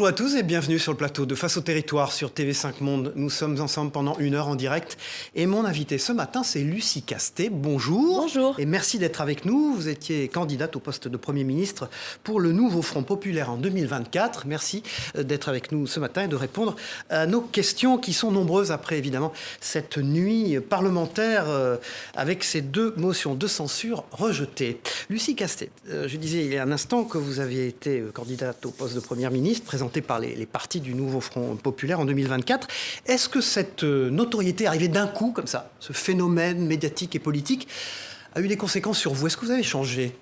Bonjour à tous et bienvenue sur le plateau de Face au territoire sur TV5 Monde. Nous sommes ensemble pendant 1 heure en direct et mon invité ce matin c'est Lucie Castet. Bonjour. Bonjour. Et merci d'être avec nous. Vous étiez candidate au poste de Premier ministre pour le nouveau Front Populaire en 2024. Merci d'être avec nous ce matin et de répondre à nos questions qui sont nombreuses après évidemment cette nuit parlementaire avec ces 2 motions de censure rejetées. Lucie Castet, je disais il y a un instant que vous aviez été candidate au poste de Première ministre, présentée par les partis du nouveau Front Populaire en 2024. Est-ce que cette notoriété arrivée d'un coup, comme ça, ce phénomène médiatique et politique, a eu des conséquences sur vous? Est-ce que vous avez changé ?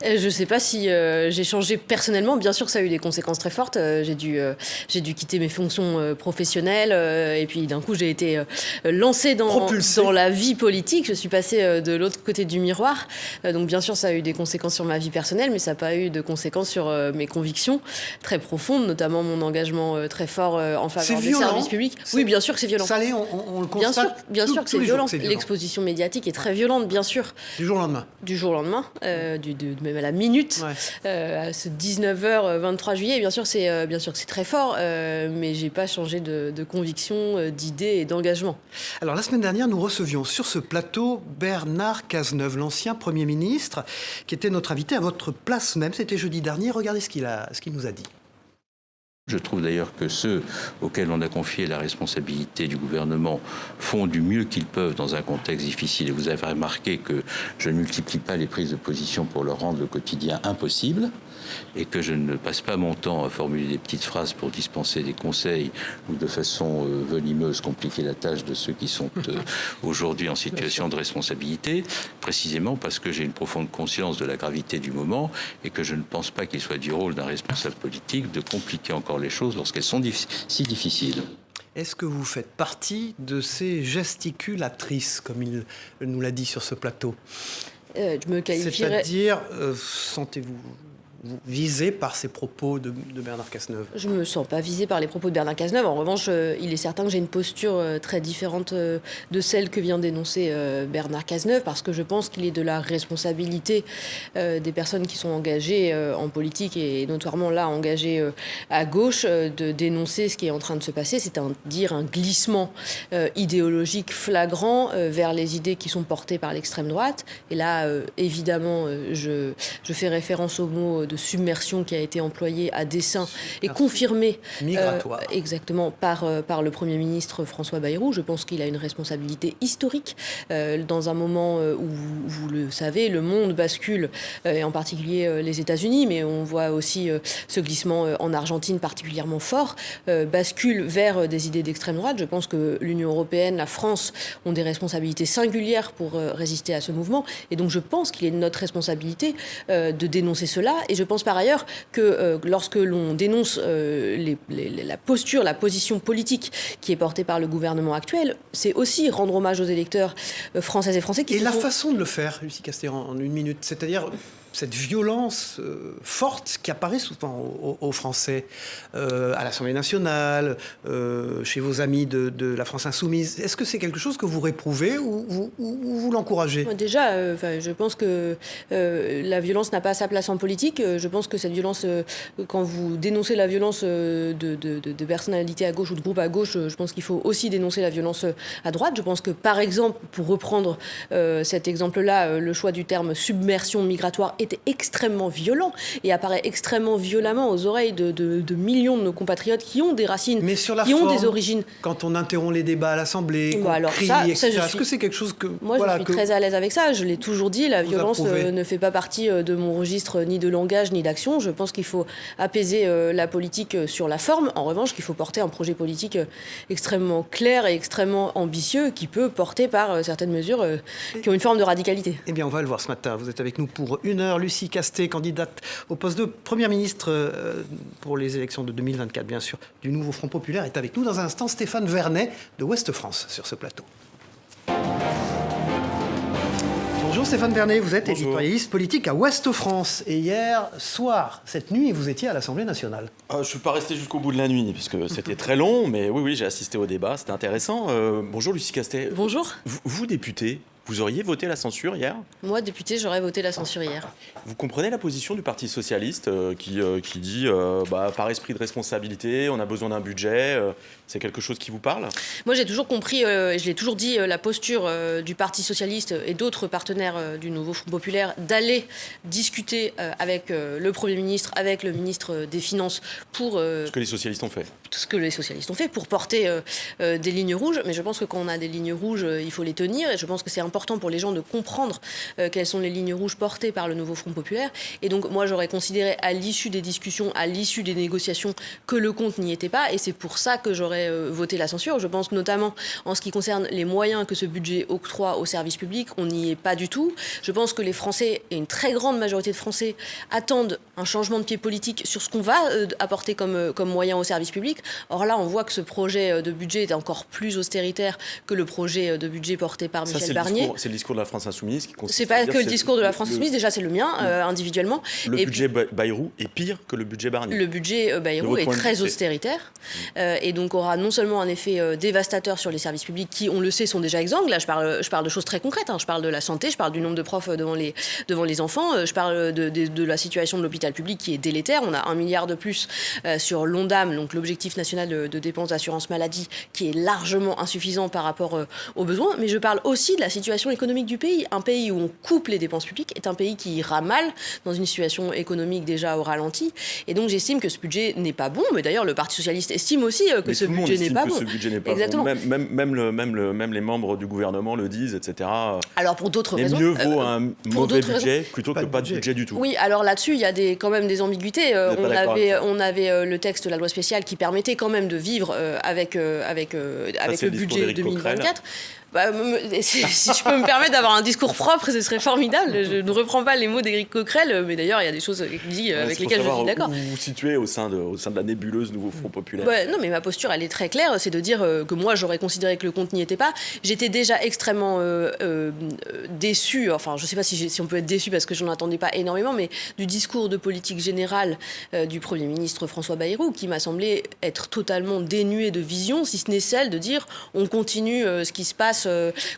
Je ne sais pas si j'ai changé personnellement. Bien sûr que ça a eu des conséquences très fortes. J'ai dû quitter mes fonctions professionnelles et puis d'un coup j'ai été lancée dans la vie politique. Je suis passée de l'autre côté du miroir. Donc bien sûr ça a eu des conséquences sur ma vie personnelle, mais ça n'a pas eu de conséquences sur mes convictions très profondes, notamment mon engagement très fort en faveur des services publics. Oui, bien sûr que c'est violent. Ça l'est, on le constate. Bien sûr que c'est violent. L'exposition médiatique est très violente, bien sûr. Du jour au lendemain. Du jour au lendemain, même à la minute, à ce 19h 23 juillet. Bien sûr que c'est très fort, mais j'ai pas changé de conviction, d'idée et d'engagement. Alors la semaine dernière, nous recevions sur ce plateau Bernard Cazeneuve, l'ancien Premier ministre, qui était notre invité à votre place même. C'était jeudi dernier. Regardez ce qu'il nous a dit. Je trouve d'ailleurs que ceux auxquels on a confié la responsabilité du gouvernement font du mieux qu'ils peuvent dans un contexte difficile. Et vous avez remarqué que je ne multiplie pas les prises de position pour leur rendre le quotidien impossible et que je ne passe pas mon temps à formuler des petites phrases pour dispenser des conseils ou de façon venimeuse compliquer la tâche de ceux qui sont aujourd'hui en situation de responsabilité, précisément parce que j'ai une profonde conscience de la gravité du moment et que je ne pense pas qu'il soit du rôle d'un responsable politique de compliquer encore les choses lorsqu'elles sont si difficiles. Est-ce que vous faites partie de ces gesticulatrices, comme il nous l'a dit sur ce plateau ? Je me qualifierais... C'est-à-dire, sentez-vous visé par ces propos de Bernard Cazeneuve? Je ne me sens pas visée par les propos de Bernard Cazeneuve. En revanche, il est certain que j'ai une posture très différente de celle que vient d'énoncer Bernard Cazeneuve, parce que je pense qu'il est de la responsabilité des personnes qui sont engagées en politique et notoirement là engagées à gauche de dénoncer ce qui est en train de se passer, c'est-à-dire un glissement idéologique flagrant vers les idées qui sont portées par l'extrême droite. Et là, évidemment, je fais référence au mot de submersion qui a été employé à dessein et confirmé exactement par le Premier ministre François Bayrou. Je pense qu'il a une responsabilité historique dans un moment où, vous le savez, le monde bascule, et en particulier les États-Unis, mais on voit aussi ce glissement en Argentine particulièrement fort, bascule vers des idées d'extrême droite. Je pense que l'Union européenne, la France ont des responsabilités singulières pour résister à ce mouvement, et donc je pense qu'il est de notre responsabilité de dénoncer cela. Et je pense par ailleurs que lorsque l'on dénonce la position politique qui est portée par le gouvernement actuel, c'est aussi rendre hommage aux électeurs françaises et français qui... Et la façon de le faire, Lucie Castet, en 1 minute, c'est-à-dire cette violence forte qui apparaît souvent aux Français, à l'Assemblée nationale, chez vos amis de la France Insoumise. Est-ce que c'est quelque chose que vous réprouvez ou vous l'encouragez ? Déjà, je pense que la violence n'a pas sa place en politique. Je pense que cette violence, quand vous dénoncez la violence de personnalités à gauche ou de groupes à gauche, je pense qu'il faut aussi dénoncer la violence à droite. Je pense que, par exemple, pour reprendre cet exemple-là, le choix du terme submersion migratoire était extrêmement violent et apparaît extrêmement violemment aux oreilles de millions de nos compatriotes qui ont des racines, qui ont des origines. Quand on interrompt les débats à l'Assemblée, qu'on crie, etc. Est-ce que c'est quelque chose que... Moi, je suis très à l'aise avec ça. Je l'ai toujours dit, la violence ne fait pas partie de mon registre ni de langage ni d'action. Je pense qu'il faut apaiser la politique sur la forme. En revanche, qu'il faut porter un projet politique extrêmement clair et extrêmement ambitieux qui peut porter par certaines mesures qui ont une forme de radicalité. Eh bien, on va le voir ce matin. Vous êtes avec nous pour 1 heure. Lucie Castet, candidate au poste de Première ministre pour les élections de 2024, bien sûr, du nouveau Front Populaire, est avec nous. Dans un instant, Stéphane Vernet de Ouest France sur ce plateau. Bonjour Stéphane Vernet, vous êtes éditorialiste politique à Ouest France. Et hier soir, cette nuit, vous étiez à l'Assemblée nationale. Je ne suis pas resté jusqu'au bout de la nuit, parce que c'était très long, mais oui, j'ai assisté au débat, c'était intéressant. Bonjour Lucie Castet. Bonjour. Vous, député, Vous auriez voté la censure hier ? Moi, député, j'aurais voté la censure hier. Vous comprenez la position du Parti socialiste qui dit par esprit de responsabilité, on a besoin d'un budget, c'est quelque chose qui vous parle ? Moi, j'ai toujours compris, et je l'ai toujours dit, la posture du Parti socialiste et d'autres partenaires du nouveau Front populaire d'aller discuter avec le Premier ministre, avec le ministre des Finances pour... ce que les socialistes ont fait. Ce que les socialistes ont fait pour porter des lignes rouges. Mais je pense que quand on a des lignes rouges, il faut les tenir. Et je pense que c'est important pour les gens de comprendre quelles sont les lignes rouges portées par le nouveau Front populaire. Et donc, moi, j'aurais considéré à l'issue des discussions, à l'issue des négociations, que le compte n'y était pas. Et c'est pour ça que j'aurais voté la censure. Je pense notamment en ce qui concerne les moyens que ce budget octroie aux services publics. On n'y est pas du tout. Je pense que les Français, et une très grande majorité de Français, attendent un changement de pied politique sur ce qu'on va apporter comme moyen aux services publics. Or là, on voit que ce projet de budget est encore plus austéritaire que le projet de budget porté par Michel Barnier. C'est le discours de la France Insoumise qui consiste. C'est pas que le discours de la France Insoumise, déjà c'est le mien, individuellement. Le budget Bayrou est pire que le budget Barnier. Le budget Bayrou est très austéritaire et donc aura non seulement un effet dévastateur sur les services publics qui, on le sait, sont déjà exsangues. Là, je parle de choses très concrètes. Je parle de la santé, je parle du nombre de profs devant les enfants, je parle de la situation de l'hôpital public qui est délétère. On a 1 milliard de plus sur l'ONDAM, donc l'objectif national de dépenses d'assurance maladie, qui est largement insuffisant par rapport aux besoins. Mais je parle aussi de la situation économique du pays. Un pays où on coupe les dépenses publiques est un pays qui ira mal, dans une situation économique déjà au ralenti. Et donc j'estime que ce budget n'est pas bon. Mais d'ailleurs, le Parti socialiste estime aussi que ce budget n'est pas bon. Ce budget n'est pas Exactement. Bon. Même les membres du gouvernement le disent, etc. Alors pour d'autres raisons. Mieux vaut un mauvais budget plutôt que pas de budget du tout. Oui, alors là-dessus, il y a quand même des ambiguïtés. On avait le texte de la loi spéciale qui permettait quand même de vivre avec le budget 2024. Si je peux me permettre d'avoir un discours propre, ce serait formidable. Je ne reprends pas les mots d'Éric Coquerel, mais d'ailleurs, il y a des choses qu'il dit avec lesquelles je suis d'accord. Où vous vous situez au sein de la nébuleuse Nouveau Front populaire. Non, mais ma posture, elle est très claire. C'est de dire que moi, j'aurais considéré que le compte n'y était pas. J'étais déjà extrêmement déçue. Enfin, je ne sais pas si on peut être déçu parce que je n'en attendais pas énormément, mais du discours de politique générale du Premier ministre François Bayrou, qui m'a semblé être totalement dénué de vision, si ce n'est celle de dire on continue ce qui se passe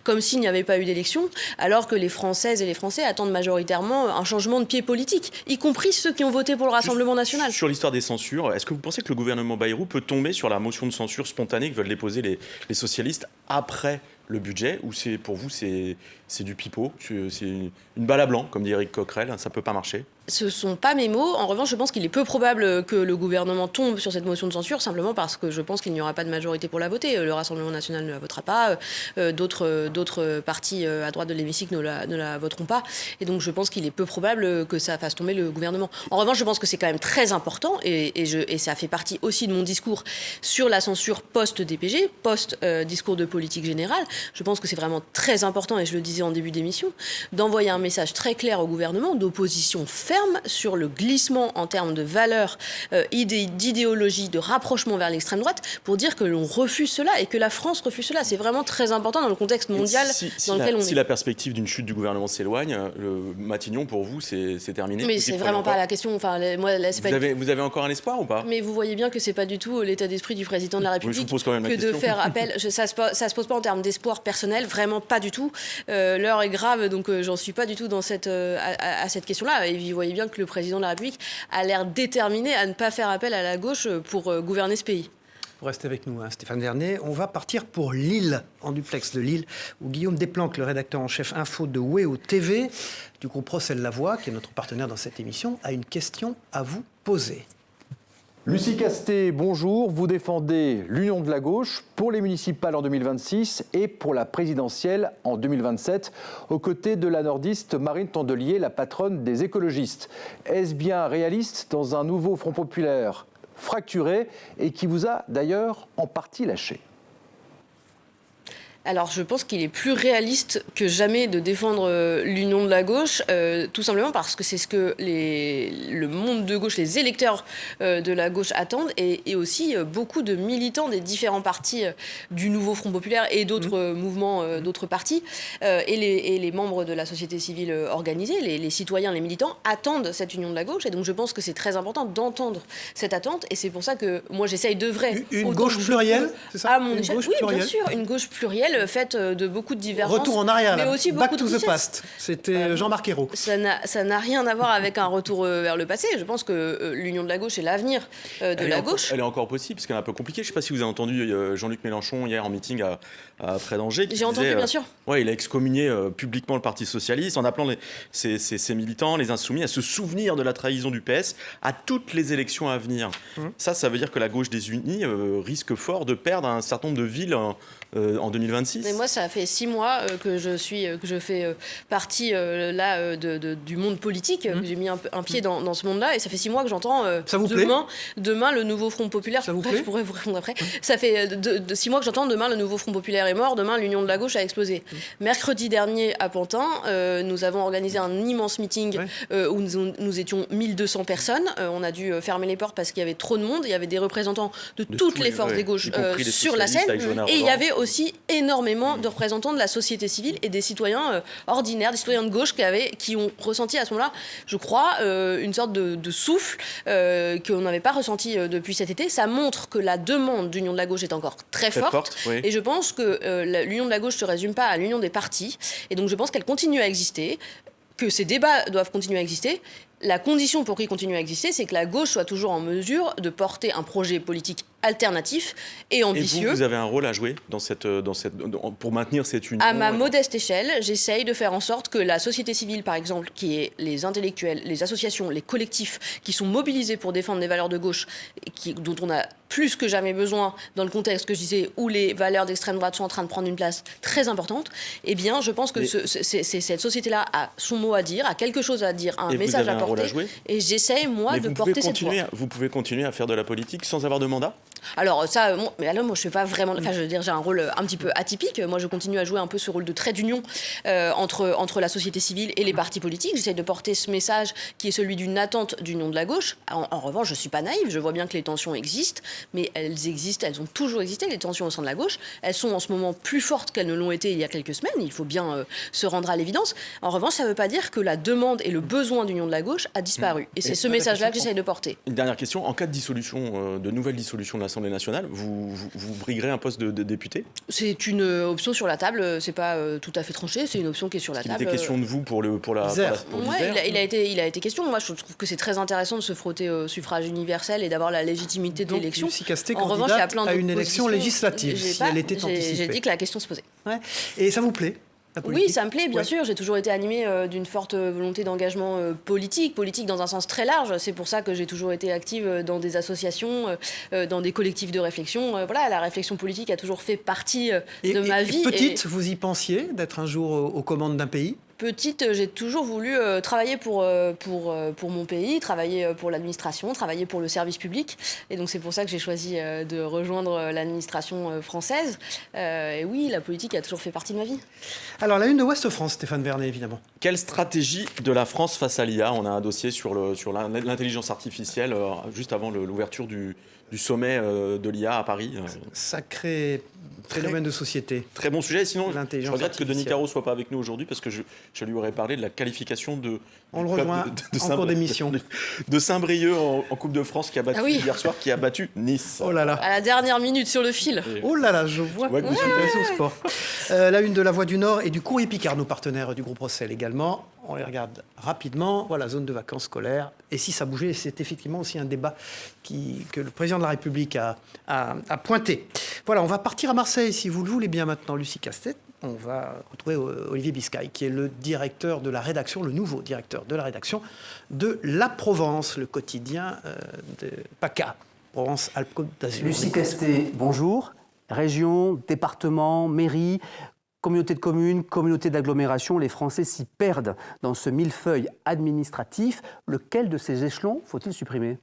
comme s'il n'y avait pas eu d'élection, alors que les Françaises et les Français attendent majoritairement un changement de pied politique, y compris ceux qui ont voté pour le Rassemblement national. Sur l'histoire des censures, est-ce que vous pensez que le gouvernement Bayrou peut tomber sur la motion de censure spontanée que veulent déposer les socialistes après le budget, ou pour vous c'est du pipeau, c'est une balle à blanc, comme dit Éric Coquerel, ça ne peut pas marcher? Ce ne sont pas mes mots. En revanche, je pense qu'il est peu probable que le gouvernement tombe sur cette motion de censure, simplement parce que je pense qu'il n'y aura pas de majorité pour la voter. Le Rassemblement national ne la votera pas, d'autres partis à droite de l'hémicycle ne la voteront pas. Et donc je pense qu'il est peu probable que ça fasse tomber le gouvernement. En revanche, je pense que c'est quand même très important, et ça fait partie aussi de mon discours sur la censure post-DPG, post-discours de politique générale. Je pense que c'est vraiment très important, et je le disais en début d'émission, d'envoyer un message très clair au gouvernement d'opposition ferme sur le glissement en termes de valeurs, d'idéologie, de rapprochement vers l'extrême droite, pour dire que l'on refuse cela et que la France refuse cela. C'est vraiment très important dans le contexte mondial dans lequel on est. Si la perspective d'une chute du gouvernement s'éloigne, Matignon, pour vous, c'est terminé? Mais c'est vraiment pas la question. Enfin, moi, là, vous avez encore un espoir ou pas? Mais vous voyez bien que c'est pas du tout l'état d'esprit du président de la République, je vous pose quand même la question. De faire appel. Ça se pose pas en termes d'espoir personnel, vraiment pas du tout. L'heure est grave, donc j'en suis pas du tout dans à cette question-là. Et vous voyez bien que le président de la République a l'air déterminé à ne pas faire appel à la gauche pour gouverner ce pays. Vous restez avec nous, Stéphane Vernet. On va partir pour Lille, en duplex de Lille, où Guillaume Desplanques, le rédacteur en chef info de WEO TV, du groupe Rossel-Lavoie, qui est notre partenaire dans cette émission, a une question à vous poser. Lucie Castet, bonjour. Vous défendez l'union de la gauche pour les municipales en 2026 et pour la présidentielle en 2027, aux côtés de la nordiste Marine Tondelier, la patronne des écologistes. Est-ce bien réaliste dans un nouveau Front populaire fracturé et qui vous a d'ailleurs en partie lâché ? Alors, je pense qu'il est plus réaliste que jamais de défendre l'union de la gauche, tout simplement parce que c'est ce que le monde de gauche, les électeurs de la gauche attendent, et aussi beaucoup de militants des différents partis du nouveau Front populaire et d'autres mouvements, d'autres partis, et les membres de la société civile organisée, les citoyens, les militants, attendent cette union de la gauche. Et donc, je pense que c'est très important d'entendre cette attente, et c'est pour ça que moi, j'essaye d'œuvrer. Une gauche plurielle, c'est ça? À mon échelle, oui, bien sûr, une gauche plurielle, nouvelle, faite de beaucoup de divergences. Retour en arrière, mais là. aussi Back beaucoup to de the richesses. past. C'était Jean-Marc Ayrault. Ça n'a rien à voir avec un retour vers le passé. Je pense que l'union de la gauche est l'avenir de la gauche. Elle est encore possible, parce qu'elle est un peu compliquée. Je ne sais pas si vous avez entendu Jean-Luc Mélenchon hier en meeting près d'Angers. J'ai entendu, bien sûr. Ouais, il a excommunié publiquement le Parti socialiste en appelant ses militants, les insoumis, à se souvenir de la trahison du PS à toutes les élections à venir. Ça veut dire que la gauche des Unis risque fort de perdre un certain nombre de villes en 2026. Mais moi, ça fait 6 mois que je fais partie du monde politique. Que j'ai mis un pied dans ce monde-là, et ça fait 6 mois que j'entends Ça vous demain le nouveau Front populaire. Ça vous plaît ? Je pourrais vous répondre après. Ça fait 6 mois que j'entends demain le nouveau Front populaire est mort, demain l'union de la gauche a explosé. Mercredi dernier à Pantin, nous avons organisé un immense meeting où nous étions 1200 personnes. On a dû fermer les portes parce qu'il y avait trop de monde. Il y avait des représentants de toutes les forces des gauches sur la scène, et il y avait aussi énormément de représentants de la société civile et des citoyens ordinaires, des citoyens de gauche qui ont ressenti à ce moment-là, je crois, une sorte de souffle qu'on n'avait pas ressenti depuis cet été. Ça montre que la demande d'union de la gauche est encore très forte. Oui. Et je pense que l'union de la gauche ne se résume pas à l'union des partis. Et donc je pense qu'elle continue à exister, que ces débats doivent continuer à exister. La condition pour qu'ils continuent à exister, c'est que la gauche soit toujours en mesure de porter un projet politique alternatif et ambitieux. Et vous avez un rôle à jouer pour maintenir cette union. À ma modeste échelle, j'essaye de faire en sorte que la société civile, par exemple, qui est les intellectuels, les associations, les collectifs qui sont mobilisés pour défendre les valeurs de gauche, dont on a plus que jamais besoin dans le contexte que je disais, où les valeurs d'extrême droite sont en train de prendre une place très importante, eh bien, je pense que cette société-là a son mot à dire, a quelque chose à dire, a un message à porter. Et j'essaye, moi, de porter cette voix. Vous pouvez continuer à faire de la politique sans avoir de mandat ? Alors ça, mais alors moi je fais pas vraiment. Enfin, je veux dire, j'ai un rôle un petit peu atypique. Moi, je continue à jouer un peu ce rôle de trait d'union entre la société civile et les partis politiques. J'essaie de porter ce message qui est celui d'une attente d'union de la gauche. En revanche, je suis pas naïve. Je vois bien que les tensions existent, mais elles ont toujours existé, les tensions au sein de la gauche. Elles sont en ce moment plus fortes qu'elles ne l'ont été il y a quelques semaines. Il faut bien se rendre à l'évidence. En revanche, ça ne veut pas dire que la demande et le besoin d'union de la gauche a disparu. Et c'est ce message-là que j'essaie de porter. Une dernière question. En cas de dissolution, de nouvelle dissolution de l'Assemblée nationale, vous briguerez un poste de député ? C'est une option sur la table. C'est pas tout à fait tranché. C'est une option qui est sur la table. Il était question de vous pour l'Isère. Il a été question. Moi, je trouve que c'est très intéressant de se frotter au suffrage universel et d'avoir la légitimité de l'élection. Lucie Castet, en revanche, il y a plein à une élection législative, si elle était anticipée. J'ai dit que la question se posait. Ouais. Et ça vous plaît ? Oui, ça me plaît, bien sûr. J'ai toujours été animée d'une forte volonté d'engagement politique dans un sens très large. C'est pour ça que j'ai toujours été active dans des associations, dans des collectifs de réflexion. Voilà, la réflexion politique a toujours fait partie de ma vie. Petite, vous y pensiez d'être un jour aux commandes d'un pays ? Petite, j'ai toujours voulu travailler pour mon pays, travailler pour l'administration, travailler pour le service public. Et donc c'est pour ça que j'ai choisi de rejoindre l'administration française. Et oui, la politique a toujours fait partie de ma vie. Alors la une de Ouest France, Stéphane Vernet, évidemment. Quelle stratégie de la France face à l'IA ? On a un dossier sur l'intelligence artificielle juste avant l'ouverture du sommet de l'IA à Paris. Sacré phénomène de société. Très bon sujet. Sinon, je regrette que Denis Caro ne soit pas avec nous aujourd'hui parce que je lui aurais parlé de la qualification on le rejoint en cours d'émission. De Saint-Brieuc en Coupe de France qui a battu hier soir, qui a battu Nice. Oh là là. À la dernière minute sur le fil. Oh là là, je vois que vous suivez au sport. La une de La Voix du Nord et du Courrier Picard, nos partenaires du groupe Rossel également. On les regarde rapidement. Voilà, zone de vacances scolaires. Et si ça bougeait, c'est effectivement aussi un débat que le président de la République a pointé. Voilà, on va partir à Marseille, si vous le voulez bien maintenant, Lucie Castet. On va retrouver Olivier Biscay, qui est le directeur de la rédaction, le nouveau directeur de la rédaction de La Provence, le quotidien de PACA, Provence-Alpes-Côte d'Azur. Lucie Castet, bonjour. Région, département, mairie, communauté de communes, communauté d'agglomération, les Français s'y perdent dans ce millefeuille administratif. Lequel de ces échelons faut-il supprimer ?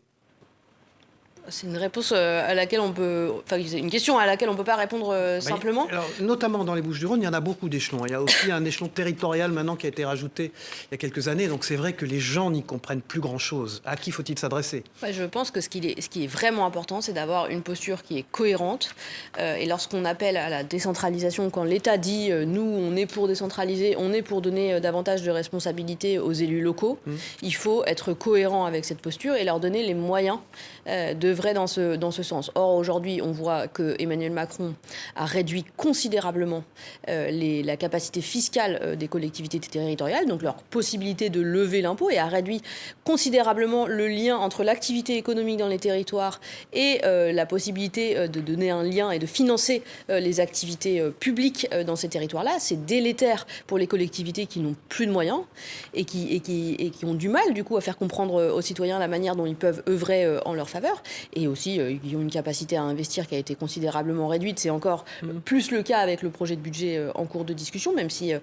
C'est une réponse à laquelle on peut... Enfin, c'est une question à laquelle on ne peut pas répondre simplement. Alors, notamment dans les Bouches-du-Rhône, il y en a beaucoup d'échelons. Il y a aussi un échelon territorial maintenant qui a été rajouté il y a quelques années. Donc c'est vrai que les gens n'y comprennent plus grand-chose. À qui faut-il s'adresser ? Je pense que ce qui est vraiment important, c'est d'avoir une posture qui est cohérente. Et lorsqu'on appelle à la décentralisation, quand l'État dit « nous, on est pour décentraliser, on est pour donner davantage de responsabilités aux élus locaux », il faut être cohérent avec cette posture et leur donner les moyens de œuvrait dans ce sens. Or, aujourd'hui, on voit que Emmanuel Macron a réduit considérablement la capacité fiscale des collectivités territoriales, donc leur possibilité de lever l'impôt, et a réduit considérablement le lien entre l'activité économique dans les territoires et la possibilité de donner un lien et de financer les activités publiques dans ces territoires-là. C'est délétère pour les collectivités qui n'ont plus de moyens et qui ont du mal, du coup, à faire comprendre aux citoyens la manière dont ils peuvent œuvrer en leur faveur, et aussi qui ont une capacité à investir qui a été considérablement réduite. C'est encore plus le cas avec le projet de budget en cours de discussion, même si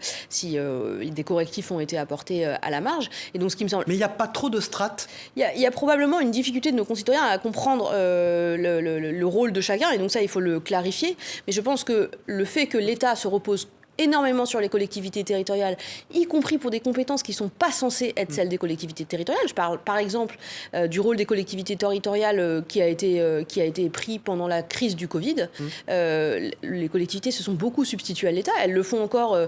des correctifs ont été apportés à la marge. Et donc, ce qui me semble... Mais il n'y a pas trop de strates. Il y a probablement une difficulté de nos concitoyens à comprendre le rôle de chacun, et donc ça, il faut le clarifier. Mais je pense que le fait que l'État se repose énormément sur les collectivités territoriales, y compris pour des compétences qui ne sont pas censées être celles des collectivités territoriales. Je parle par exemple du rôle des collectivités territoriales qui a été pris pendant la crise du Covid. Les collectivités se sont beaucoup substituées à l'État. Elles le font encore,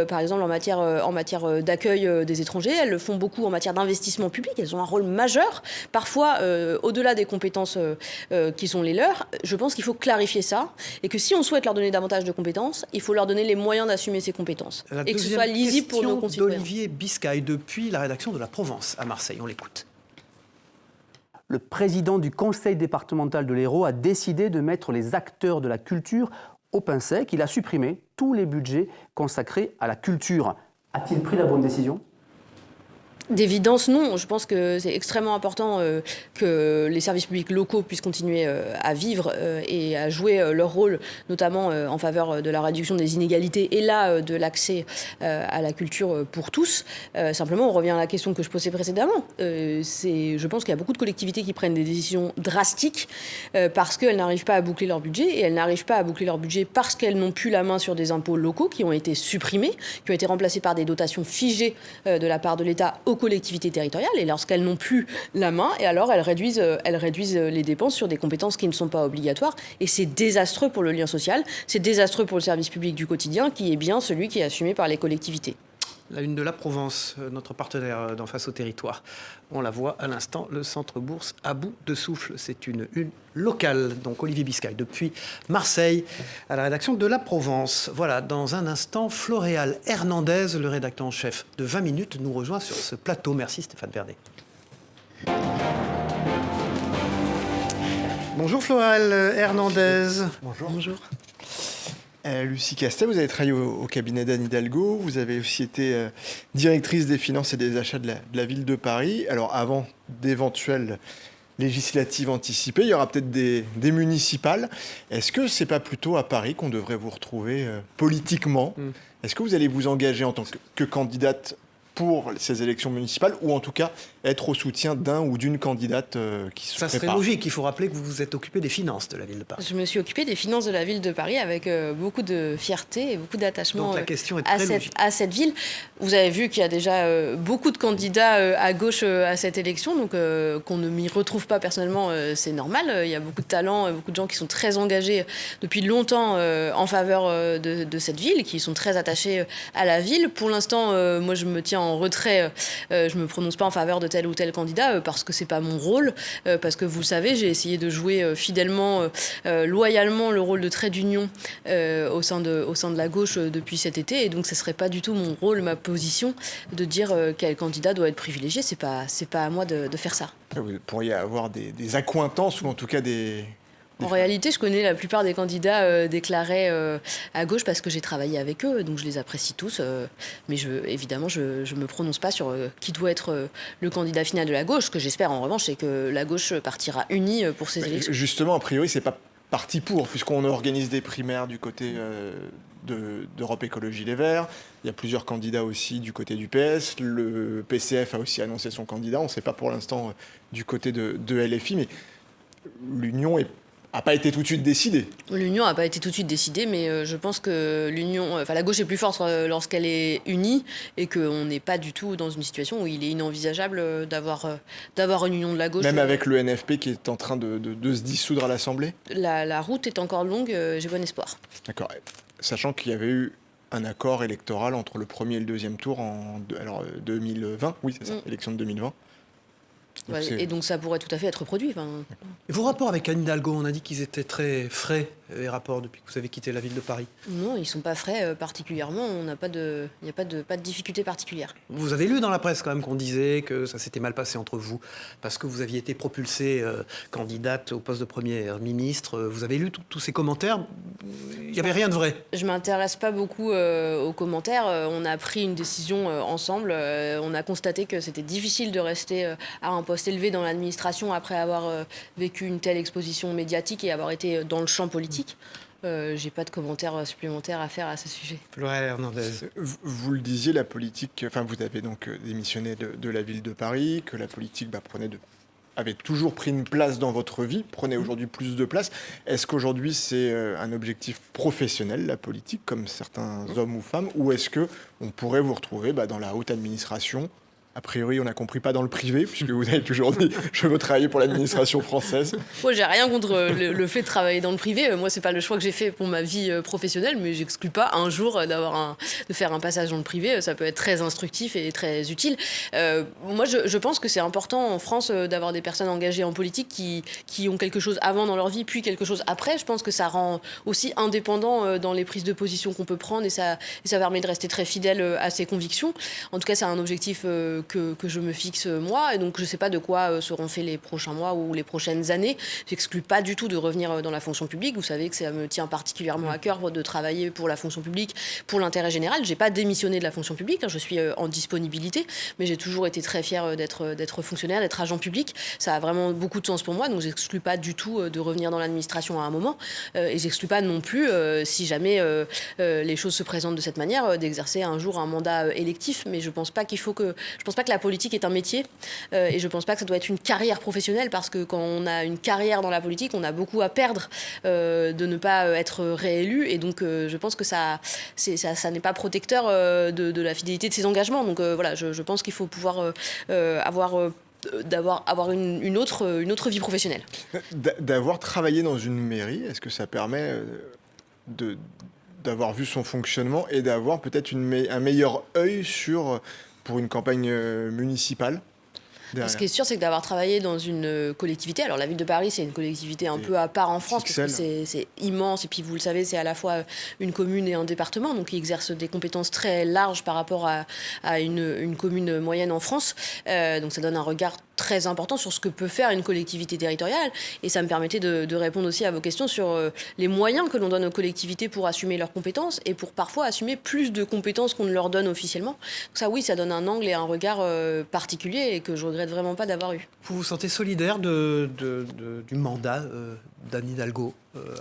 par exemple, en matière d'accueil des étrangers. Elles le font beaucoup en matière d'investissement public. Elles ont un rôle majeur, parfois au-delà des compétences qui sont les leurs. Je pense qu'il faut clarifier ça, et que si on souhaite leur donner davantage de compétences, il faut leur donner les moyens d'assumer ces compétences, et que ce soit lisible pour nos concitoyens. Olivier Biscay, depuis la rédaction de La Provence à Marseille, on l'écoute. Le président du conseil départemental de l'Hérault a décidé de mettre les acteurs de la culture au pain sec. Il a supprimé tous les budgets consacrés à la culture. A-t-il pris la bonne décision ? D'évidence, non. Je pense que c'est extrêmement important que les services publics locaux puissent continuer à vivre et à jouer leur rôle, notamment en faveur de la réduction des inégalités et là de l'accès à la culture pour tous. Simplement, on revient à la question que je posais précédemment. Je pense qu'il y a beaucoup de collectivités qui prennent des décisions drastiques parce qu'elles n'arrivent pas à boucler leur budget, et elles n'arrivent pas à boucler leur budget parce qu'elles n'ont plus la main sur des impôts locaux qui ont été supprimés, qui ont été remplacés par des dotations figées de la part de l'État aux collectivités territoriales, et lorsqu'elles n'ont plus la main, et alors elles réduisent les dépenses sur des compétences qui ne sont pas obligatoires, et c'est désastreux pour le lien social, c'est désastreux pour le service public du quotidien, qui est bien celui qui est assumé par les collectivités. La une de La Provence, notre partenaire d'En Face au Territoire. On la voit à l'instant, le centre bourse à bout de souffle. C'est une locale, donc Olivier Biscay, depuis Marseille, à la rédaction de La Provence. Voilà, dans un instant, Floréal Hernandez, le rédacteur en chef de 20 minutes, nous rejoint sur ce plateau. Merci Stéphane Vernet. Bonjour Floréal Hernandez. Bonjour. Bonjour. Lucie Castet, vous avez travaillé au cabinet d'Anne Hidalgo, vous avez aussi été directrice des finances et des achats de la ville de Paris. Alors avant d'éventuelles législatives anticipées, il y aura peut-être des municipales. Est-ce que c'est pas plutôt à Paris qu'on devrait vous retrouver politiquement ? Est-ce que vous allez vous engager en tant que candidate pour ces élections municipales, ou en tout cas être au soutien d'un ou d'une candidate qui se prépare ? Ça serait logique, il faut rappeler que vous vous êtes occupé des finances de la ville de Paris. Je me suis occupée des finances de la ville de Paris avec beaucoup de fierté et beaucoup d'attachement à cette ville. Vous avez vu qu'il y a déjà beaucoup de candidats à gauche à cette élection, donc qu'on ne m'y retrouve pas personnellement, c'est normal. Il y a beaucoup de talents, beaucoup de gens qui sont très engagés depuis longtemps en faveur de cette ville, qui sont très attachés à la ville. Pour l'instant, moi je me tiens en retrait, je me prononce pas en faveur de tel ou tel candidat parce que c'est pas mon rôle, parce que vous le savez, j'ai essayé de jouer fidèlement, loyalement le rôle de trait d'union au sein de la gauche depuis cet été, et donc ce serait pas du tout mon rôle, ma position de dire quel candidat doit être privilégié. C'est pas à moi de faire ça. Vous pourriez avoir des accointances, ou en tout cas des... En réalité, je connais la plupart des candidats déclarés à gauche parce que j'ai travaillé avec eux, donc je les apprécie tous. Mais évidemment, je ne me prononce pas sur qui doit être le candidat final de la gauche. Ce que j'espère en revanche, c'est que la gauche partira unie pour ces élections. Justement, a priori, c'est pas parti pour, puisqu'on organise des primaires du côté d'Europe Écologie Les Verts. Il y a plusieurs candidats aussi du côté du PS. Le PCF a aussi annoncé son candidat. On ne sait pas pour l'instant du côté de LFI, mais l'union n'a pas été tout de suite décidée. L'union n'a pas été tout de suite décidée, mais je pense que la gauche est plus forte lorsqu'elle est unie, et qu'on n'est pas du tout dans une situation où il est inenvisageable d'avoir une union de la gauche. Même avec le NFP qui est en train de se dissoudre à l'Assemblée ? La route est encore longue, j'ai bon espoir. D'accord. Sachant qu'il y avait eu un accord électoral entre le premier et le deuxième tour en 2020, oui c'est ça, élection de 2020. Ouais, et donc ça pourrait tout à fait être reproduit. Et vos rapports avec Anne Hidalgo, on a dit qu'ils étaient très frais, les rapports depuis que vous avez quitté la ville de Paris. Non, ils ne sont pas frais particulièrement. Il n'y a pas de difficulté particulière. Vous avez lu dans la presse quand même qu'on disait que ça s'était mal passé entre vous parce que vous aviez été propulsée candidate au poste de Premier ministre. Vous avez lu tous ces commentaires. Il n'y avait rien de vrai. Je ne m'intéresse pas beaucoup aux commentaires. On a pris une décision ensemble. On a constaté que c'était difficile de rester à un poste élevé dans l'administration après avoir vécu une telle exposition médiatique et avoir été dans le champ politique. J'ai pas de commentaires supplémentaires à faire à ce sujet. Florent Hernandez. Vous le disiez, la politique, enfin vous avez donc démissionné de la ville de Paris, que la politique avait toujours pris une place dans votre vie, prenait aujourd'hui plus de place. Est-ce qu'aujourd'hui c'est un objectif professionnel, la politique, comme certains hommes ou femmes, ou est-ce qu'on pourrait vous retrouver dans la haute administration? A priori, on a compris pas dans le privé, puisque vous avez toujours dit « je veux travailler pour l'administration française ». Moi, j'ai rien contre le fait de travailler dans le privé. Moi, c'est pas le choix que j'ai fait pour ma vie professionnelle, mais j'exclus pas un jour de faire un passage dans le privé. Ça peut être très instructif et très utile. Moi, je pense que c'est important en France d'avoir des personnes engagées en politique qui ont quelque chose avant dans leur vie, puis quelque chose après. Je pense que ça rend aussi indépendant dans les prises de position qu'on peut prendre et ça permet de rester très fidèle à ses convictions. En tout cas, c'est un objectif que je me fixe moi, et donc je ne sais pas de quoi seront faits les prochains mois ou les prochaines années. J'exclus pas du tout de revenir dans la fonction publique. Vous savez que ça me tient particulièrement à cœur de travailler pour la fonction publique, pour l'intérêt général. J'ai pas démissionné de la fonction publique, je suis en disponibilité, mais j'ai toujours été très fière d'être fonctionnaire, d'être agent public. Ça a vraiment beaucoup de sens pour moi, donc j'exclus pas du tout de revenir dans l'administration à un moment, et j'exclus pas non plus, si jamais les choses se présentent de cette manière, d'exercer un jour un mandat électif. Mais je pense pas que la politique est un métier et je pense pas que ça doit être une carrière professionnelle, parce que quand on a une carrière dans la politique, on a beaucoup à perdre de ne pas être réélu, et donc je pense que ça n'est pas protecteur de la fidélité de ses engagements. Donc voilà, je pense qu'il faut pouvoir avoir une autre vie professionnelle. D'avoir travaillé dans une mairie, est-ce que ça permet d'avoir vu son fonctionnement et d'avoir peut-être un meilleur œil pour une campagne municipale? Ce qui est sûr, c'est que d'avoir travaillé dans une collectivité, alors la ville de Paris, c'est une collectivité un peu à part en France, parce que c'est immense, et puis vous le savez, c'est à la fois une commune et un département, donc ils exercent des compétences très larges par rapport à une commune moyenne en France. Donc ça donne un regard très important sur ce que peut faire une collectivité territoriale, et ça me permettait de répondre aussi à vos questions sur les moyens que l'on donne aux collectivités pour assumer leurs compétences et pour parfois assumer plus de compétences qu'on ne leur donne officiellement. Donc ça, oui, ça donne un angle et un regard particulier, et que je regrette vraiment pas d'avoir eu. Vous vous sentez solidaire du mandat d'Anne Hidalgo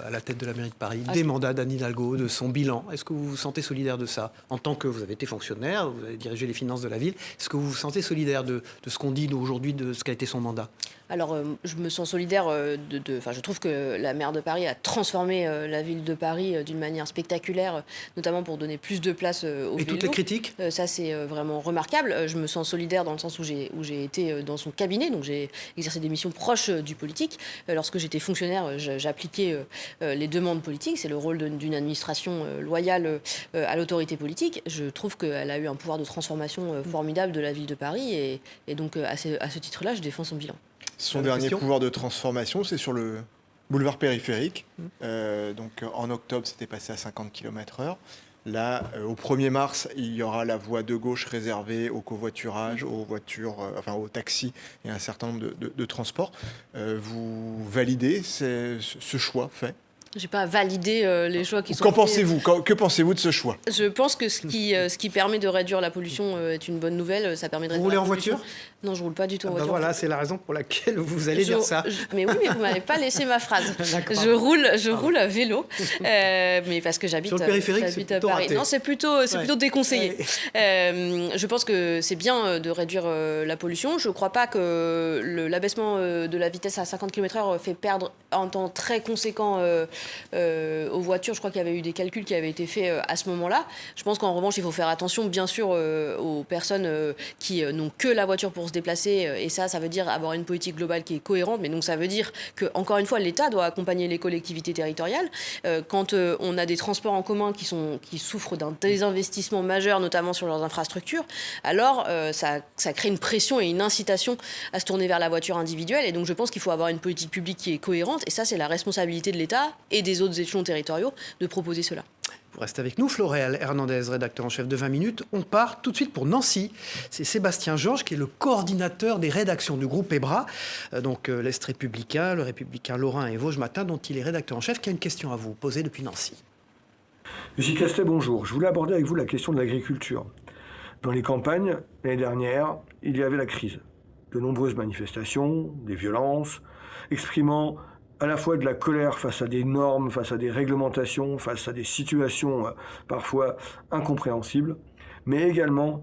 à la tête de la mairie de Paris, des mandats d'Anne Hidalgo, de son bilan? Est-ce que vous vous sentez solidaire de ça? En tant que vous avez été fonctionnaire, vous avez dirigé les finances de la ville, est-ce que vous vous sentez solidaire de ce qu'on dit aujourd'hui, de ce qu'a été son mandat? Alors, je me sens solidaire je trouve que la maire de Paris a transformé la ville de Paris d'une manière spectaculaire, notamment pour donner plus de place aux vélos. Et toutes les critiques ça, c'est vraiment remarquable. Je me sens solidaire dans le sens où j'ai été dans son cabinet, donc j'ai exercé des missions proches du politique. Lorsque j'étais fonctionnaire, j'appliquais les demandes politiques. C'est le rôle d'une administration loyale à l'autorité politique. Je trouve qu'elle a eu un pouvoir de transformation formidable de la ville de Paris, et donc à ce titre-là, je défends son bilan. Son dernier pouvoir de transformation, c'est sur le boulevard périphérique. Donc en octobre, c'était passé à 50 km/h. Là, au 1er mars, il y aura la voie de gauche réservée au covoiturage, aux voitures, aux taxis et un certain nombre de transports. Vous validez ce choix fait? Je n'ai pas validé les choix qui sont faits. Que pensez-vous de ce choix? Je pense que ce qui permet de réduire la pollution est une bonne nouvelle. Ça permet de vous roulez en voiture? Non, je ne roule pas du tout en voiture. Voilà, c'est la raison pour laquelle vous allez dire ça. Mais oui, mais vous ne m'avez pas laissé ma phrase. Je roule à vélo, mais parce que j'habite sur le périphérique, c'est à Paris. raté. Non, c'est plutôt déconseillé. Ouais. Je pense que c'est bien de réduire la pollution. Je ne crois pas que l'abaissement de la vitesse à 50 km/h fait perdre un temps très conséquent aux voitures. Je crois qu'il y avait eu des calculs qui avaient été faits à ce moment-là. Je pense qu'en revanche, il faut faire attention, bien sûr, aux personnes qui n'ont que la voiture pour se déplacer. Et ça veut dire avoir une politique globale qui est cohérente. Mais donc, ça veut dire que, encore une fois, l'État doit accompagner les collectivités territoriales. Quand on a des transports en commun qui souffrent d'un désinvestissement majeur, notamment sur leurs infrastructures, alors ça crée une pression et une incitation à se tourner vers la voiture individuelle. Et donc, je pense qu'il faut avoir une politique publique qui est cohérente. Et ça, c'est la responsabilité de l'État et des autres échelons territoriaux de proposer cela. Vous restez avec nous, Floréal Hernandez, rédacteur en chef de 20 minutes. On part tout de suite pour Nancy. C'est Sébastien Georges qui est le coordinateur des rédactions du groupe EBRA, donc l'Est républicain, le républicain Lorrain et Vosges Matin, dont il est rédacteur en chef, qui a une question à vous poser depuis Nancy. Lucie Castet, bonjour. Je voulais aborder avec vous la question de l'agriculture. Dans les campagnes, l'année dernière, il y avait la crise. De nombreuses manifestations, des violences, exprimant à la fois de la colère face à des normes, face à des réglementations, face à des situations parfois incompréhensibles, mais également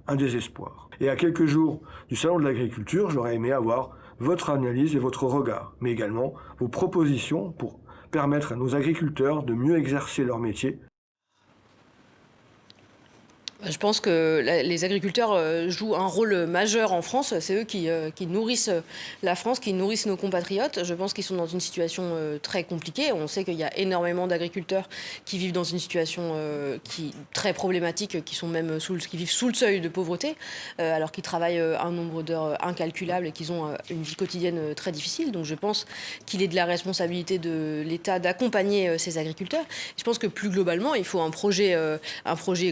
un désespoir. Et à quelques jours du Salon de l'agriculture, j'aurais aimé avoir votre analyse et votre regard, mais également vos propositions pour permettre à nos agriculteurs de mieux exercer leur métier. Je pense que les agriculteurs jouent un rôle majeur en France. C'est eux qui nourrissent la France, qui nourrissent nos compatriotes. Je pense qu'ils sont dans une situation très compliquée. On sait qu'il y a énormément d'agriculteurs qui vivent dans une situation très problématique, qui vivent sous le seuil de pauvreté, alors qu'ils travaillent un nombre d'heures incalculable et qu'ils ont une vie quotidienne très difficile. Donc je pense qu'il est de la responsabilité de l'État d'accompagner ces agriculteurs. Je pense que plus globalement, il faut un projet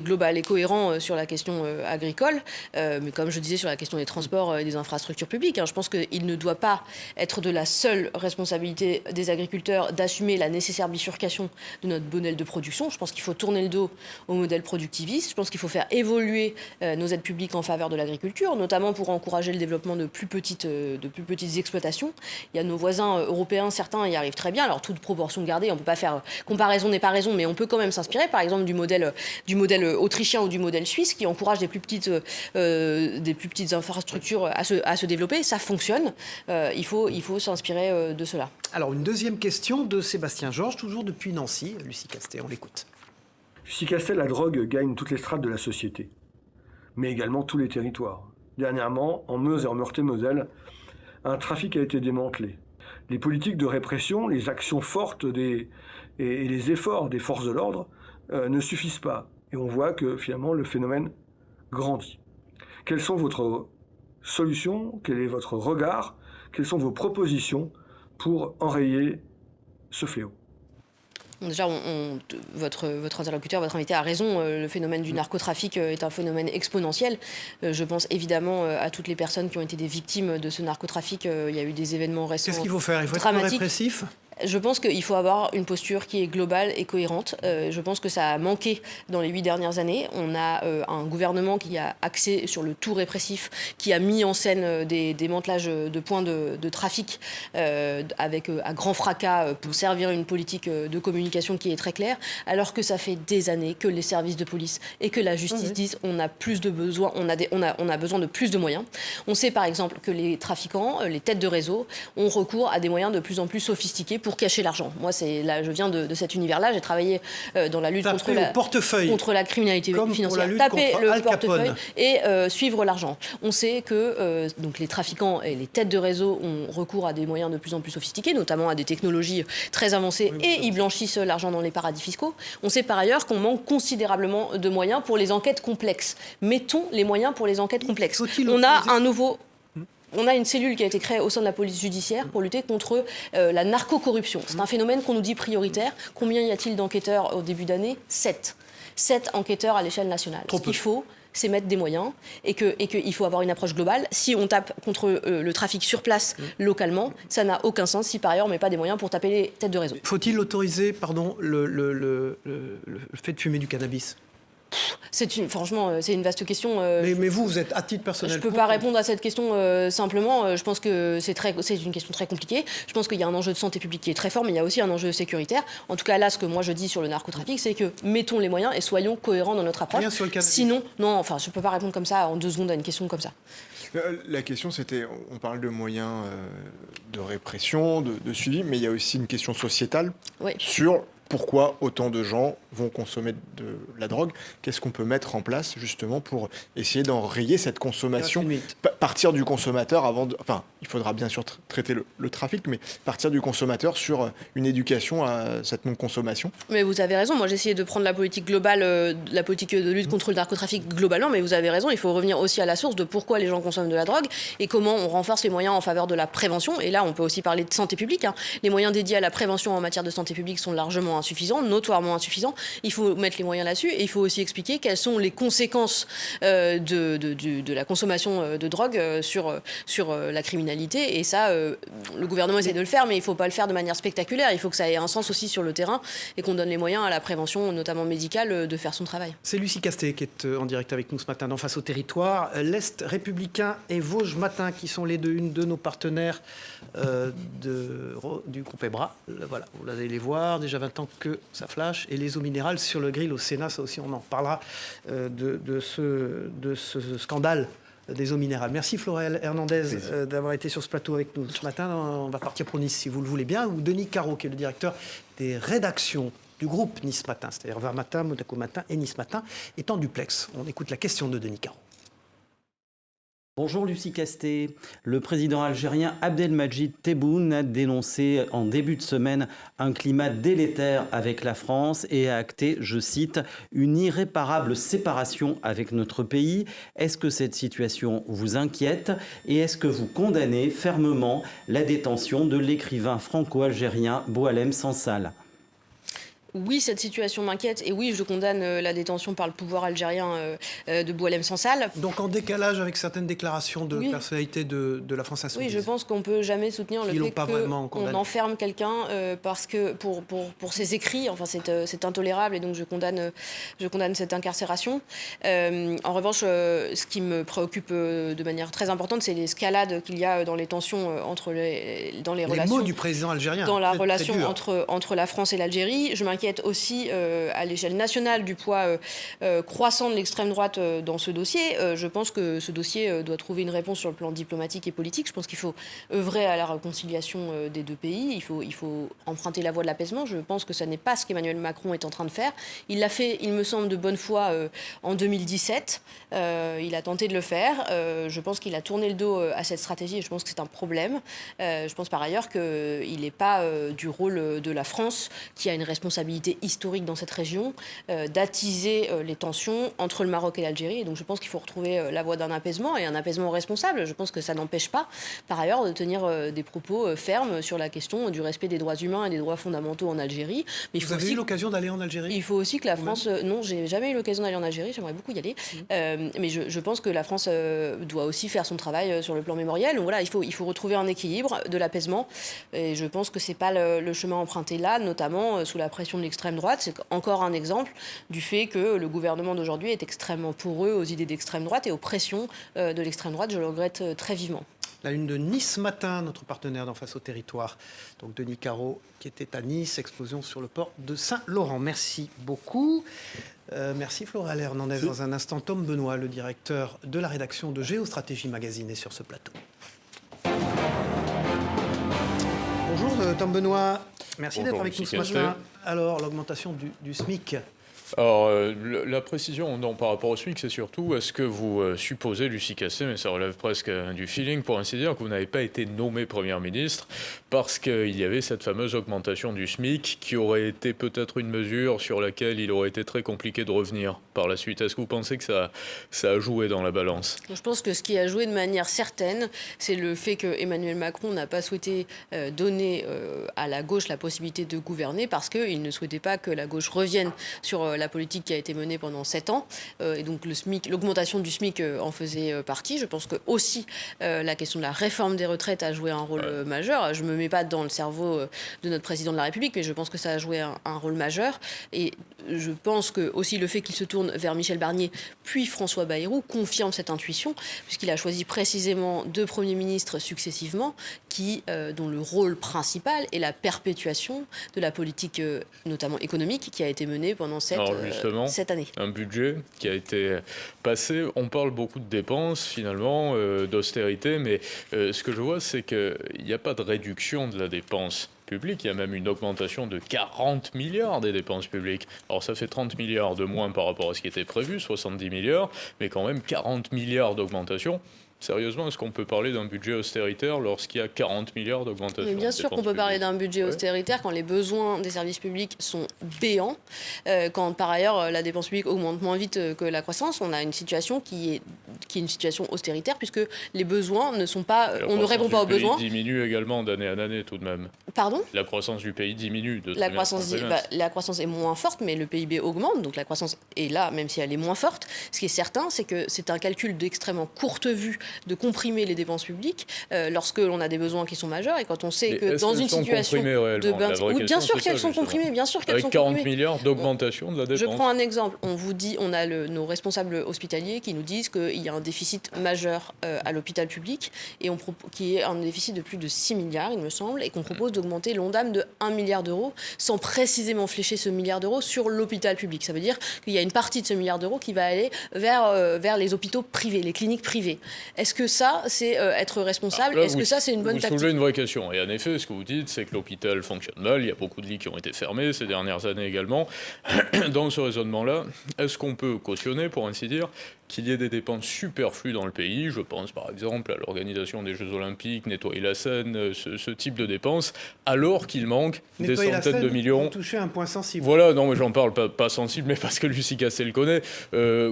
global et cohérent sur la question agricole, mais comme je disais sur la question des transports et des infrastructures publiques. Je pense qu'il ne doit pas être de la seule responsabilité des agriculteurs d'assumer la nécessaire bifurcation de notre modèle de production. Je pense qu'il faut tourner le dos au modèle productiviste. Je pense qu'il faut faire évoluer nos aides publiques en faveur de l'agriculture, notamment pour encourager le développement de plus petites exploitations. Il y a nos voisins européens, certains y arrivent très bien. Alors, toute proportion gardée, on ne peut pas faire comparaison n'est pas raison, mais on peut quand même s'inspirer, par exemple, du modèle autrichien ou du modèle suisse qui encourage des plus petites infrastructures à se développer. Ça fonctionne. Il faut s'inspirer de cela. Alors, une deuxième question de Sébastien Georges, toujours depuis Nancy. Lucie Castet, on l'écoute. Lucie Castet, la drogue gagne toutes les strates de la société, mais également tous les territoires. Dernièrement, en Meuse et en Meurthe-et-Moselle, un trafic a été démantelé. Les politiques de répression, les actions fortes et les efforts des forces de l'ordre ne suffisent pas. Et on voit que finalement le phénomène grandit. Quelles sont votre solutions? Quel est votre regard? Quelles sont vos propositions pour enrayer ce fléau? Déjà, votre interlocuteur, votre invité a raison. Le phénomène du narcotrafic est un phénomène exponentiel. Je pense évidemment à toutes les personnes qui ont été des victimes de ce narcotrafic. Il y a eu des événements récents. Qu'est-ce qu'il faut faire? Il faut être plus répressif? Je pense qu'il faut avoir une posture qui est globale et cohérente. Je pense que ça a manqué dans les 8 dernières années. On a un gouvernement qui a axé sur le tout répressif, qui a mis en scène des démantelages de points de trafic avec à grand fracas pour servir une politique de communication qui est très claire, alors que ça fait des années que les services de police et que la justice disent on a plus de besoins, on a besoin de plus de moyens. On sait par exemple que les trafiquants, les têtes de réseau, ont recours à des moyens de plus en plus sophistiqués pour cacher l'argent. Moi, je viens de cet univers-là. J'ai travaillé dans la lutte contre la criminalité financière. Taper le portefeuille et suivre l'argent. On sait que donc les trafiquants et les têtes de réseau ont recours à des moyens de plus en plus sophistiqués, notamment à des technologies très avancées, et ils blanchissent l'argent dans les paradis fiscaux. On sait par ailleurs qu'on manque considérablement de moyens pour les enquêtes complexes. Mettons les moyens pour les enquêtes complexes. On a une cellule qui a été créée au sein de la police judiciaire pour lutter contre la narcocorruption. C'est un phénomène qu'on nous dit prioritaire. Combien y a-t-il d'enquêteurs au début d'année? 7. 7 enquêteurs à l'échelle nationale. Ce qu'il faut, c'est mettre des moyens et qu'il faut avoir une approche globale. Si on tape contre le trafic sur place, localement, ça n'a aucun sens si par ailleurs on ne met pas des moyens pour taper les têtes de réseau. Faut-il autoriser le fait de fumer du cannabis? Franchement, c'est une vaste question. Mais vous êtes à titre personnel. Je ne peux pas répondre à cette question simplement. Je pense que c'est une question très compliquée. Je pense qu'il y a un enjeu de santé publique qui est très fort, mais il y a aussi un enjeu sécuritaire. En tout cas, là, ce que moi je dis sur le narcotrafic, c'est que mettons les moyens et soyons cohérents dans notre approche. Sinon, non, enfin, je ne peux pas répondre comme ça en 2 secondes à une question comme ça. La question, c'était, on parle de moyens de répression, de suivi, mais il y a aussi une question sociétale sur pourquoi autant de gens vont consommer de la drogue. Qu'est-ce qu'on peut mettre en place justement pour essayer d'enrayer cette consommation, partir du consommateur enfin, il faudra bien sûr traiter le trafic, mais partir du consommateur sur une éducation à cette non-consommation. Mais vous avez raison, moi j'ai essayé de prendre la politique globale, la politique de lutte contre le narcotrafic globalement, mais vous avez raison, il faut revenir aussi à la source de pourquoi les gens consomment de la drogue et comment on renforce les moyens en faveur de la prévention. Et là, on peut aussi parler de santé publique. Les moyens dédiés à la prévention en matière de santé publique sont largement insuffisants, notoirement insuffisants. Il faut mettre les moyens là-dessus et il faut aussi expliquer quelles sont les conséquences de la consommation de drogue sur la criminalité. Et ça, le gouvernement essaie de le faire, mais il ne faut pas le faire de manière spectaculaire. Il faut que ça ait un sens aussi sur le terrain et qu'on donne les moyens à la prévention, notamment médicale, de faire son travail. C'est Lucie Castet qui est en direct avec nous ce matin dans Face au territoire. L'Est républicain et Vosges Matin qui sont une de nos partenaires du groupe EBRA. Voilà, vous allez les voir, déjà 20 ans que ça flash. Et les eaux minérales sur le grill au Sénat, ça aussi on en reparlera de ce scandale des eaux minérales. Merci Florel Hernandez d'avoir été sur ce plateau avec nous ce matin. On va partir pour Nice si vous le voulez bien. Ou Denis Caro qui est le directeur des rédactions du groupe Nice Matin, c'est-à-dire Var Matin, Monaco Matin et Nice Matin, est en duplex. On écoute la question de Denis Caro. Bonjour Lucie Castet. Le président algérien Abdelmadjid Tebboune a dénoncé en début de semaine un climat délétère avec la France et a acté, je cite, une irréparable séparation avec notre pays. Est-ce que cette situation vous inquiète et est-ce que vous condamnez fermement la détention de l'écrivain franco-algérien Boualem Sansal ? Oui, cette situation m'inquiète et oui, je condamne la détention par le pouvoir algérien de Boualem Sansal. Donc en déclaration avec certaines déclarations de personnalités de la France insoumise. Oui, je pense qu'on ne peut jamais soutenir le fait qu'on enferme quelqu'un parce que pour ses écrits, enfin c'est intolérable et donc je condamne cette incarcération. En revanche, ce qui me préoccupe de manière très importante, c'est l'escalade qu'il y a dans les tensions dans les relations. Les mots du président algérien. Dans la relation entre la France et l'Algérie. Je m'inquiète aussi à l'échelle nationale du poids croissant de l'extrême droite dans ce dossier. Je pense que ce dossier doit trouver une réponse sur le plan diplomatique et politique. Je pense qu'il faut œuvrer à la réconciliation des deux pays. Il faut emprunter la voie de l'apaisement. Je pense que ce n'est pas ce qu'Emmanuel Macron est en train de faire. Il l'a fait, il me semble, de bonne foi en 2017. Il a tenté de le faire. Je pense qu'il a tourné le dos à cette stratégie et je pense que c'est un problème. Je pense par ailleurs qu'il n'est pas du rôle de la France qui a une responsabilité historique dans cette région, d'attiser les tensions entre le Maroc et l'Algérie. Et donc je pense qu'il faut retrouver la voie d'un apaisement et un apaisement responsable. Je pense que ça n'empêche pas, par ailleurs, de tenir des propos fermes sur la question du respect des droits humains et des droits fondamentaux en Algérie. Mais Vous avez eu l'occasion d'aller en Algérie ? Il faut aussi que la France... non, j'ai jamais eu l'occasion d'aller en Algérie, j'aimerais beaucoup y aller. Mais je pense que la France doit aussi faire son travail sur le plan mémoriel. Donc voilà, il faut retrouver un équilibre, de l'apaisement. Et je pense que c'est pas le chemin emprunté là, notamment sous la pression de l'extrême droite. C'est encore un exemple du fait que le gouvernement d'aujourd'hui est extrêmement poreux aux idées d'extrême droite et aux pressions de l'extrême droite. Je le regrette très vivement. La une de Nice Matin, notre partenaire d'en Face au territoire. Donc Denis Caro qui était à Nice, explosion sur le port de Saint-Laurent. Merci beaucoup. Merci Florel Hernandez. Dans un instant, Tom Benoît, le directeur de la rédaction de Géostratégie Magazine, est sur ce plateau. Bonjour Tom Benoît. Merci d'être avec nous ce matin. Alors, l'augmentation du SMIC. Alors, la précision par rapport au SMIC, c'est surtout, est-ce que vous supposez, Lucie Castet, mais ça relève presque du feeling pour ainsi dire, que vous n'avez pas été nommé Première ministre parce qu'il y avait cette fameuse augmentation du SMIC qui aurait été peut-être une mesure sur laquelle il aurait été très compliqué de revenir par la suite. Est-ce que vous pensez que ça a joué dans la balance ? Je pense que ce qui a joué de manière certaine, c'est le fait que Emmanuel Macron n'a pas souhaité donner à la gauche la possibilité de gouverner parce qu'il ne souhaitait pas que la gauche revienne sur d'abord la politique qui a été menée pendant 7 ans, et donc l'augmentation du SMIC en faisait partie. Je pense que aussi la question de la réforme des retraites a joué un rôle majeur. Je ne me mets pas dans le cerveau de notre président de la République, mais je pense que ça a joué un rôle majeur. Et je pense que aussi le fait qu'il se tourne vers Michel Barnier puis François Bayrou confirme cette intuition, puisqu'il a choisi précisément 2 premiers ministres successivement dont le rôle principal est la perpétuation de la politique, notamment économique, qui a été menée pendant cette année. Un budget qui a été passé, on parle beaucoup de dépenses finalement, d'austérité, mais ce que je vois, c'est qu'il n'y a pas de réduction de la dépense publique, il y a même une augmentation de 40 milliards des dépenses publiques. Alors ça fait 30 milliards de moins par rapport à ce qui était prévu, 70 milliards, mais quand même 40 milliards d'augmentation. Sérieusement, est-ce qu'on peut parler d'un budget austéritaire lorsqu'il y a 40 milliards d'augmentation? Mais bien sûr qu'on peut parler d'un budget austéritaire quand les besoins des services publics sont béants, quand par ailleurs la dépense publique augmente moins vite que la croissance. On a une situation qui est une situation austéritaire puisque les besoins ne sont pas... On ne répond pas aux besoins. La croissance du pays diminue également d'année en année tout de même. Pardon ? La croissance du pays diminue de la croissance est moins forte, mais le PIB augmente, donc la croissance est là, même si elle est moins forte. Ce qui est certain, c'est que c'est un calcul d'extrêmement courte vue de comprimer les dépenses publiques lorsque l'on a des besoins qui sont majeurs et quand on sait que dans une situation de bain... Oui, bien sûr qu'elles sont comprimées, bien sûr qu'elles sont comprimées. Avec 40 milliards d'augmentation de la dépense. Je prends un exemple. On a nos responsables hospitaliers qui nous disent qu'il y a un déficit majeur à l'hôpital public et qui est un déficit de plus de 6 milliards, il me semble, et qu'on propose d'augmenter l'ONDAM de 1 milliard d'euros sans précisément flécher ce milliard d'euros sur l'hôpital public. Ça veut dire qu'il y a une partie de ce milliard d'euros qui va aller vers les hôpitaux privés, les cliniques privées. Est-ce que ça, c'est être responsable? Est-ce que ça, c'est une bonne tactique? Vous soulevez une vraie question. Et en effet, ce que vous dites, c'est que l'hôpital fonctionne mal. Il y a beaucoup de lits qui ont été fermés ces dernières années également. Dans ce raisonnement-là, est-ce qu'on peut cautionner, pour ainsi dire, qu'il y ait des dépenses superflues dans le pays? Je pense par exemple à l'organisation des Jeux Olympiques, nettoyer la Seine, ce type de dépenses, alors qu'il manque des centaines de millions. Vous touchez un point sensible. Voilà, non, mais j'en parle pas sensible, mais parce que Lucie Castel le connaît.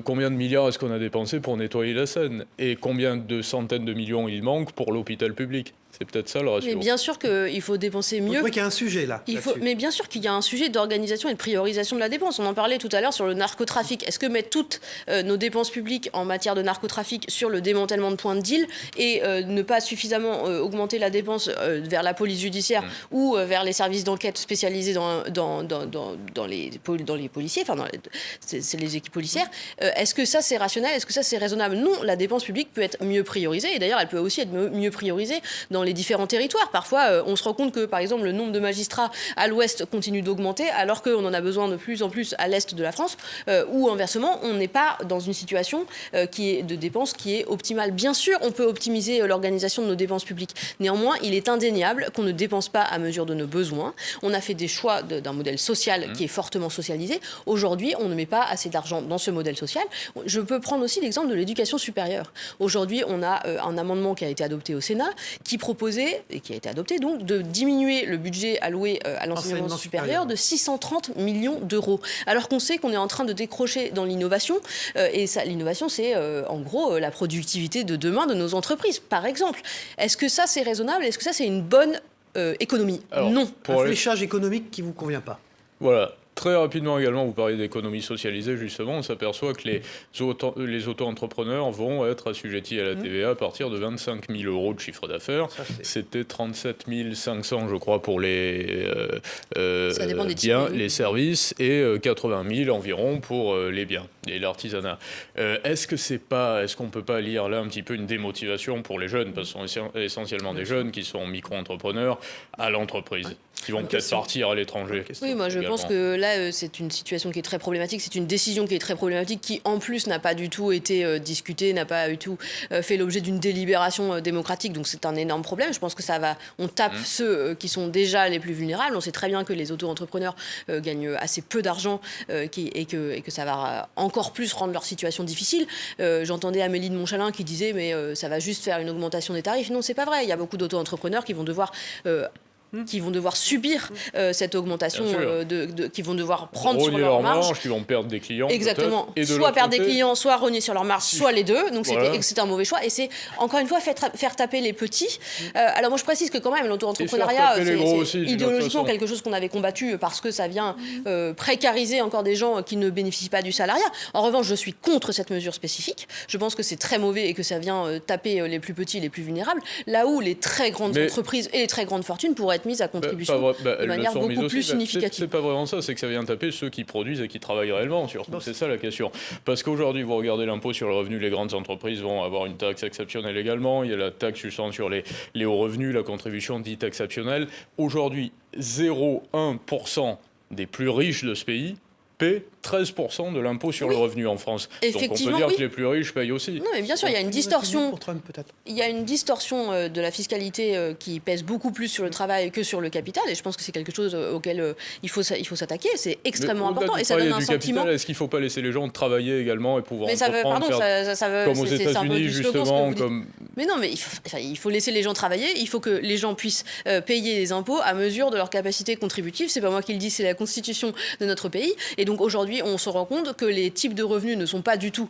Combien de milliards est-ce qu'on a dépensé pour nettoyer la Seine? Et combien de centaines de millions il manque pour l'hôpital public? C'est peut-être ça le ratio. Mais bien sûr qu'il faut dépenser mieux. Vous trouvez qu'il y a un sujet là? Mais bien sûr qu'il y a un sujet d'organisation et de priorisation de la dépense. On en parlait tout à l'heure sur le narcotrafic. Est-ce que mettre toutes nos dépenses publiques en matière de narcotrafic sur le démantèlement de points de deal et ne pas suffisamment augmenter la dépense vers la police judiciaire ou vers les services d'enquête spécialisés dans les policiers, enfin c'est les équipes policières, est-ce que ça c'est rationnel? Est-ce que ça c'est raisonnable? Non, la dépense publique peut être mieux priorisée et d'ailleurs elle peut aussi être mieux priorisée dans les différents territoires. Parfois, on se rend compte que, par exemple, le nombre de magistrats à l'ouest continue d'augmenter, alors qu'on en a besoin de plus en plus à l'est de la France, ou inversement, on n'est pas dans une situation de dépenses qui est optimale. Bien sûr, on peut optimiser l'organisation de nos dépenses publiques. Néanmoins, il est indéniable qu'on ne dépense pas à mesure de nos besoins. On a fait des choix d'un modèle social qui est fortement socialisé. Aujourd'hui, on ne met pas assez d'argent dans ce modèle social. Je peux prendre aussi l'exemple de l'éducation supérieure. Aujourd'hui, on a un amendement qui a été adopté au Sénat qui proposait, et qui a été adopté donc, de diminuer le budget alloué à l'enseignement supérieur de 630 millions d'euros. Alors qu'on sait qu'on est en train de décrocher dans l'innovation, et l'innovation, c'est en gros la productivité de demain de nos entreprises, par exemple. Est-ce que ça, c'est raisonnable? Est-ce que ça, c'est une bonne économie? Alors, non. Un fléchage économique qui ne vous convient pas. Voilà. Très rapidement également, vous parlez d'économie socialisée, justement, on s'aperçoit que les auto-entrepreneurs vont être assujettis à la TVA à partir de 25 000 euros de chiffre d'affaires. C'était 37 500, je crois, pour les biens, les services, et 80 000 environ pour les biens et l'artisanat. Est-ce qu'on ne peut pas lire là un petit peu une démotivation pour les jeunes, parce que ce sont essentiellement des jeunes qui sont micro-entrepreneurs à l'entreprise, qui vont peut-être partir à l'étranger? Oui, moi je pense que là, c'est une situation qui est très problématique, c'est une décision qui est très problématique, qui en plus n'a pas du tout été discutée, n'a pas du tout fait l'objet d'une délibération démocratique, donc c'est un énorme problème. Je pense que on tape ceux qui sont déjà les plus vulnérables. On sait très bien que les auto-entrepreneurs gagnent assez peu d'argent et que ça va encore plus rendre leur situation difficile. J'entendais Amélie de Montchalin qui disait mais ça va juste faire une augmentation des tarifs. Non, c'est pas vrai. Il y a beaucoup d'auto-entrepreneurs qui vont devoir qui vont devoir subir cette augmentation, qui vont devoir prendre sur rogner leur leur marge. Qui vont perdre des clients. Exactement. Et de Soit l'autre perdre des côté, clients, soit rogner sur leur marge, soit les deux. Donc Voilà. c'est un mauvais choix. Et c'est, encore une fois, faire taper les petits. Alors moi, je précise que quand même, l'auto-entrepreneuriat, taper les gros aussi, c'est d'une idéologiquement autre façon. quelque chose qu'on avait combattu parce que ça vient précariser encore des gens qui ne bénéficient pas du salariat. En revanche, je suis contre cette mesure spécifique. Je pense que c'est très mauvais et que ça vient taper les plus petits, les plus vulnérables, là où les très grandes entreprises et les très grandes fortunes pourraient être mises à contribution de manière beaucoup plus significative. C'est pas vraiment ça, c'est que ça vient taper ceux qui produisent et qui travaillent réellement, surtout. C'est ça la question. Parce qu'aujourd'hui, vous regardez l'impôt sur le revenu, les grandes entreprises vont avoir une taxe exceptionnelle également. Il y a la taxe sur les hauts revenus, la contribution dite exceptionnelle. Aujourd'hui, 0,1% des plus riches de ce pays paient 13% de l'impôt sur le revenu en France. Donc on peut dire que les plus riches payent aussi. Non, mais bien sûr, il y a une distorsion. Pour Trump, peut-être. Il y a une distorsion de la fiscalité qui pèse beaucoup plus sur le travail que sur le capital, et je pense que c'est quelque chose auquel il faut s'attaquer. C'est extrêmement important, et ça donne un sentiment. Est-ce qu'il ne faut pas laisser les gens travailler également et pouvoir comme aux États-Unis justement, Mais non, mais il faut laisser les gens travailler. Il faut que les gens puissent payer les impôts à mesure de leur capacité contributive. C'est pas moi qui le dis, c'est la Constitution de notre pays. Et donc aujourd'hui, on se rend compte que les types de revenus ne sont pas du tout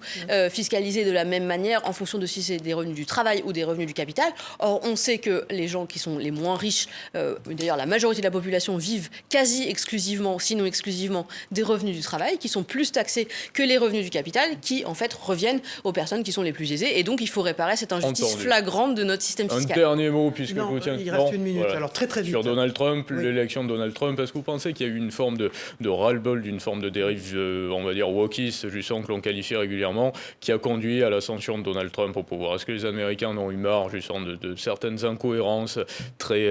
fiscalisés de la même manière en fonction de si c'est des revenus du travail ou des revenus du capital. Or, on sait que les gens qui sont les moins riches, d'ailleurs la majorité de la population, vivent quasi exclusivement, sinon exclusivement, des revenus du travail, qui sont plus taxés que les revenus du capital, qui en fait reviennent aux personnes qui sont les plus aisées. Et donc, il faut réparer cette injustice flagrante de notre système fiscal. Un dernier mot, puisque vous tiens. Il reste une minute, alors très vite. Sur Donald Trump, l'élection de Donald Trump, est-ce que vous pensez qu'il y a eu une forme de ras-le-bol, d'une forme de dérive, on va dire, wokiste, justement, que l'on qualifie régulièrement, qui a conduit à l'ascension de Donald Trump au pouvoir? Est-ce que les Américains en ont eu marre, justement, de certaines incohérences très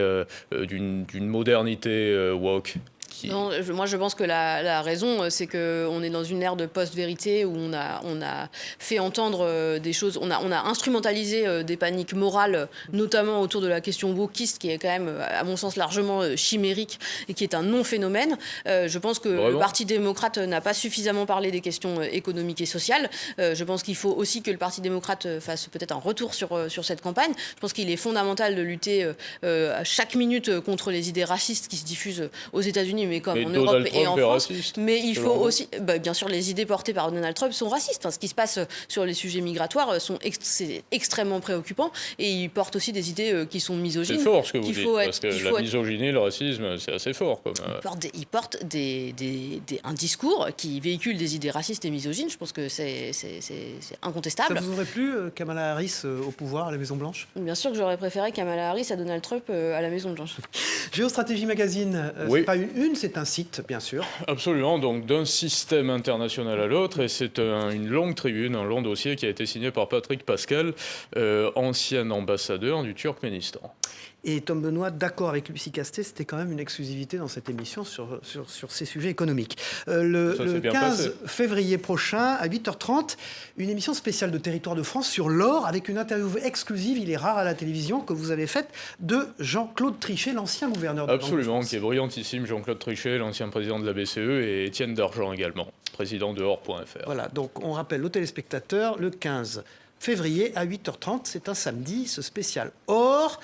d'une modernité woke? Non, moi je pense que la raison, c'est qu'on est dans une ère de post-vérité où on a fait entendre des choses, on a instrumentalisé des paniques morales, notamment autour de la question wokiste, qui est quand même, à mon sens, largement chimérique et qui est un non-phénomène. Je pense que le Parti démocrate n'a pas suffisamment parlé des questions économiques et sociales. Je pense qu'il faut aussi que le Parti démocrate fasse peut-être un retour sur cette campagne. Je pense qu'il est fondamental de lutter à chaque minute contre les idées racistes qui se diffusent aux États-Unis, mais comme en Europe et en France. Mais il faut aussi, bien sûr, les idées portées par Donald Trump sont racistes. Enfin, ce qui se passe sur les sujets migratoires c'est extrêmement préoccupant, et il porte aussi des idées qui sont misogynes. C'est fort ce que vous dites, parce que la misogynie, le racisme, c'est assez fort. Il porte un discours qui véhicule des idées racistes et misogynes. Je pense que c'est incontestable. Ça vous aurait plu, Kamala Harris au pouvoir, à la Maison-Blanche? Bien sûr que j'aurais préféré Kamala Harris à Donald Trump à la Maison-Blanche. Géostratégie Magazine, c'est pas une, c'est un site, bien sûr. Absolument, donc d'un système international à l'autre, et c'est une longue tribune, un long dossier qui a été signé par Patrick Pascal, ancien ambassadeur du Turkménistan. Et Tom Benoît, d'accord avec Lucie Castet, c'était quand même une exclusivité dans cette émission sur ces sujets économiques. Le 15 février prochain, à 8h30, une émission spéciale de Territoire de France sur l'or, avec une interview exclusive, il est rare à la télévision, que vous avez faite, de Jean-Claude Trichet, l'ancien gouverneur de la Banque de France. Absolument, qui est brillantissime, Jean-Claude Trichet, l'ancien président de la BCE, et Étienne Dargent également, président de Or.fr. Voilà, donc on rappelle aux téléspectateurs, le 15 février à 8h30, c'est un samedi, ce spécial Or,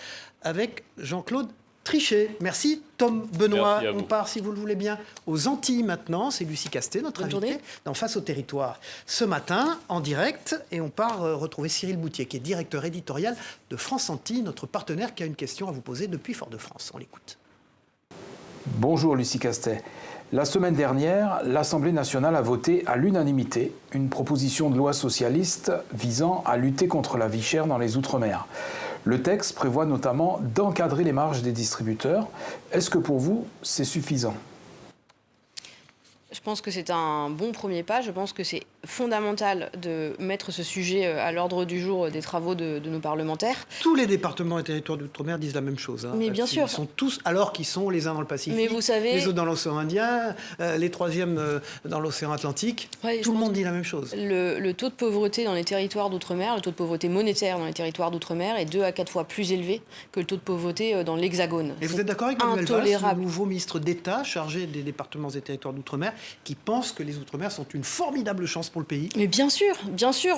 avec Jean-Claude Trichet. Merci Tom Benoît. Merci à vous. On part, si vous le voulez bien, aux Antilles maintenant. C'est Lucie Castet, notre invitée, dans Face au territoire ce matin, en direct. Et on part retrouver Cyril Boutier, qui est directeur éditorial de France Antilles, notre partenaire, qui a une question à vous poser depuis Fort-de-France. On l'écoute. Bonjour Lucie Castet. La semaine dernière, l'Assemblée nationale a voté à l'unanimité une proposition de loi socialiste visant à lutter contre la vie chère dans les Outre-mer. Le texte prévoit notamment d'encadrer les marges des distributeurs. Est-ce que pour vous, c'est suffisant ? Je pense que c'est un bon premier pas. Je pense que c'est fondamental de mettre ce sujet à l'ordre du jour des travaux de nos parlementaires. Tous les départements et territoires d'outre-mer disent la même chose. Mais bien sûr. Ils sont tous, alors qu'ils sont les uns dans le Pacifique, mais vous savez, les autres dans l'océan Indien, les troisièmes dans l'océan Atlantique. Tout le monde dit la même chose. Le taux de pauvreté dans les territoires d'outre-mer, le taux de pauvreté monétaire dans les territoires d'outre-mer est 2 à 4 fois plus élevé que le taux de pauvreté dans l'Hexagone. Et vous êtes d'accord avec Manuel Valls, le nouveau ministre d'État chargé des départements et territoires d'outre-mer, qui pensent que les Outre-mer sont une formidable chance pour le pays. Mais bien sûr,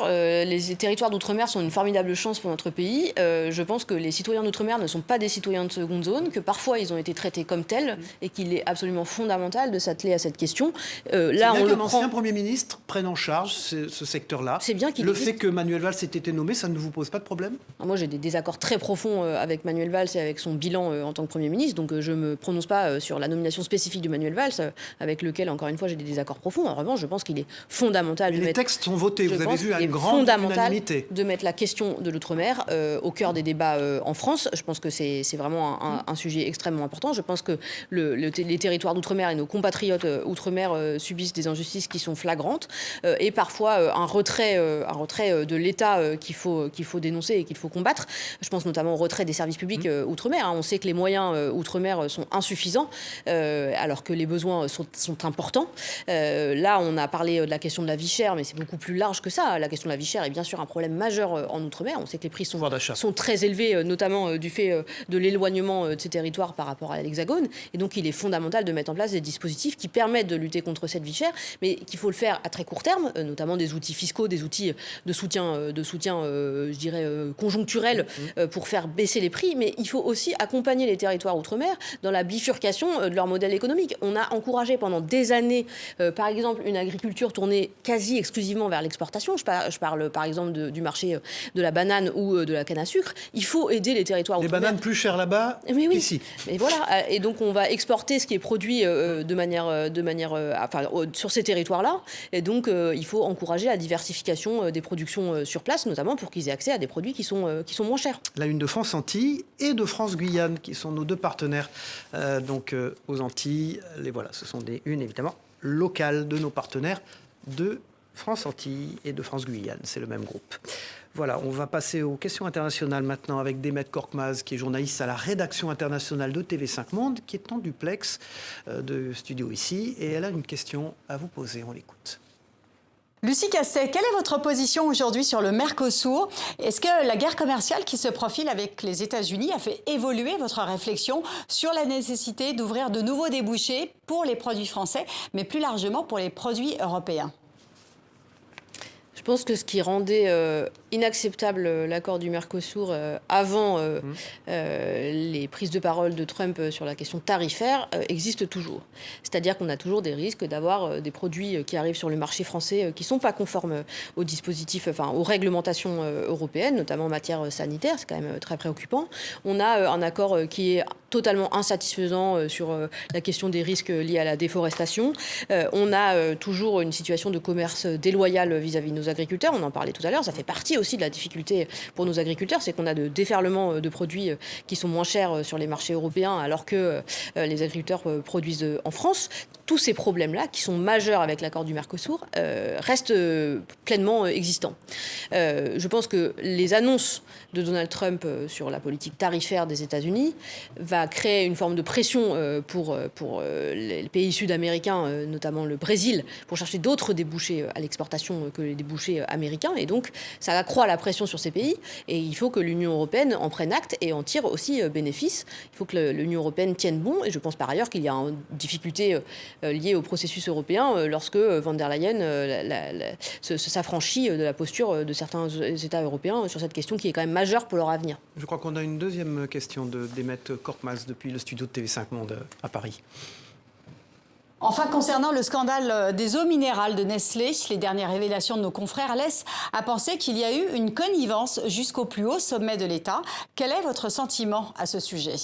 les territoires d'outre-mer sont une formidable chance pour notre pays. Je pense que les citoyens d'outre-mer ne sont pas des citoyens de seconde zone, que parfois ils ont été traités comme tels et qu'il est absolument fondamental de s'atteler à cette question. Là, on qu'un ancien Premier ministre prenne en charge ce secteur-là. C'est bien qu'il fait que Manuel Valls ait été nommé, ça ne vous pose pas de problème? Moi, j'ai des désaccords très profonds avec Manuel Valls et avec son bilan en tant que Premier ministre, donc je ne me prononce pas sur la nomination spécifique de Manuel Valls, avec lequel, encore une fois, j'ai des désaccords profonds. En revanche, je pense qu'il est fondamental les textes sont votés, vous avez vu, à une grande unanimité. De mettre la question de l'outre-mer au cœur des débats en France. Je pense que c'est vraiment un sujet extrêmement important. Je pense que les territoires d'outre-mer et nos compatriotes outre-mer subissent des injustices qui sont flagrantes et parfois un retrait de l'État qu'il faut dénoncer et qu'il faut combattre. Je pense notamment au retrait des services publics outre-mer. On sait que les moyens outre-mer sont insuffisants alors que les besoins sont importants. Là, on a parlé de la question de la vie chère, mais c'est beaucoup plus large que ça. La question de la vie chère est bien sûr un problème majeur en outre-mer. On sait que les prix sont très élevés, notamment du fait de l'éloignement de ces territoires par rapport à l'Hexagone. Et donc, il est fondamental de mettre en place des dispositifs qui permettent de lutter contre cette vie chère, mais qu'il faut le faire à très court terme, notamment des outils fiscaux, des outils de soutien je dirais, conjoncturel pour faire baisser les prix. Mais il faut aussi accompagner les territoires outre-mer dans la bifurcation de leur modèle économique. On a encouragé pendant des années, par exemple, une agriculture tournée quasi exclusivement vers l'exportation. Je parle par exemple du marché de la banane ou de la canne à sucre. Il faut aider les territoires outre-mer. Les bananes plus chères là-bas qu'ici. Mais voilà. Et donc on va exporter ce qui est produit sur ces territoires-là. Et donc il faut encourager la diversification des productions sur place, notamment pour qu'ils aient accès à des produits qui sont moins chers. La une de France Antilles et de France Guyane, qui sont nos deux partenaires aux Antilles. Voilà, ce sont des unes évidemment locales de nos partenaires de France Antilles et de France Guyane. C'est le même groupe. Voilà, on va passer aux questions internationales maintenant avec Demet Korkmaz, qui est journaliste à la rédaction internationale de TV5 Monde, qui est en duplex de studio ici. Et elle a une question à vous poser. On l'écoute. Lucie Castet, quelle est votre position aujourd'hui sur le Mercosur? Est-ce que la guerre commerciale qui se profile avec les États-Unis a fait évoluer votre réflexion sur la nécessité d'ouvrir de nouveaux débouchés pour les produits français, mais plus largement pour les produits européens? Je pense que ce qui rendait inacceptable l'accord du Mercosur avant les prises de parole de Trump sur la question tarifaire existe toujours. C'est-à-dire qu'on a toujours des risques d'avoir des produits qui arrivent sur le marché français qui ne sont pas conformes aux dispositifs, aux réglementations européennes, notamment en matière sanitaire. C'est quand même très préoccupant. On a un accord qui est totalement insatisfaisant sur la question des risques liés à la déforestation. On a toujours une situation de commerce déloyal vis-à-vis de nos agriculteurs. On en parlait tout à l'heure. Ça fait partie aussi de la difficulté pour nos agriculteurs, c'est qu'on a de déferlement de produits qui sont moins chers sur les marchés européens alors que les agriculteurs produisent en France. Tous ces problèmes-là, qui sont majeurs avec l'accord du Mercosur, restent pleinement existants. Je pense que les annonces de Donald Trump sur la politique tarifaire des États-Unis va créer une forme de pression pour les pays sud-américains, notamment le Brésil, pour chercher d'autres débouchés à l'exportation que les débouchés américains. Et donc, ça accroît la pression sur ces pays. Et il faut que l'Union européenne en prenne acte et en tire aussi bénéfice. Il faut que l'Union européenne tienne bon. Et je pense par ailleurs qu'il y a une difficulté liée au processus européen lorsque von der Leyen s'affranchit de la posture de certains États européens sur cette question qui est quand même majeure pour leur avenir. Je crois qu'on a une deuxième question de Demet Korkmaz depuis le studio de TV5 Monde à Paris. Enfin, concernant le scandale des eaux minérales de Nestlé, les dernières révélations de nos confrères laissent à penser qu'il y a eu une connivence jusqu'au plus haut sommet de l'État. Quel est votre sentiment à ce sujet ?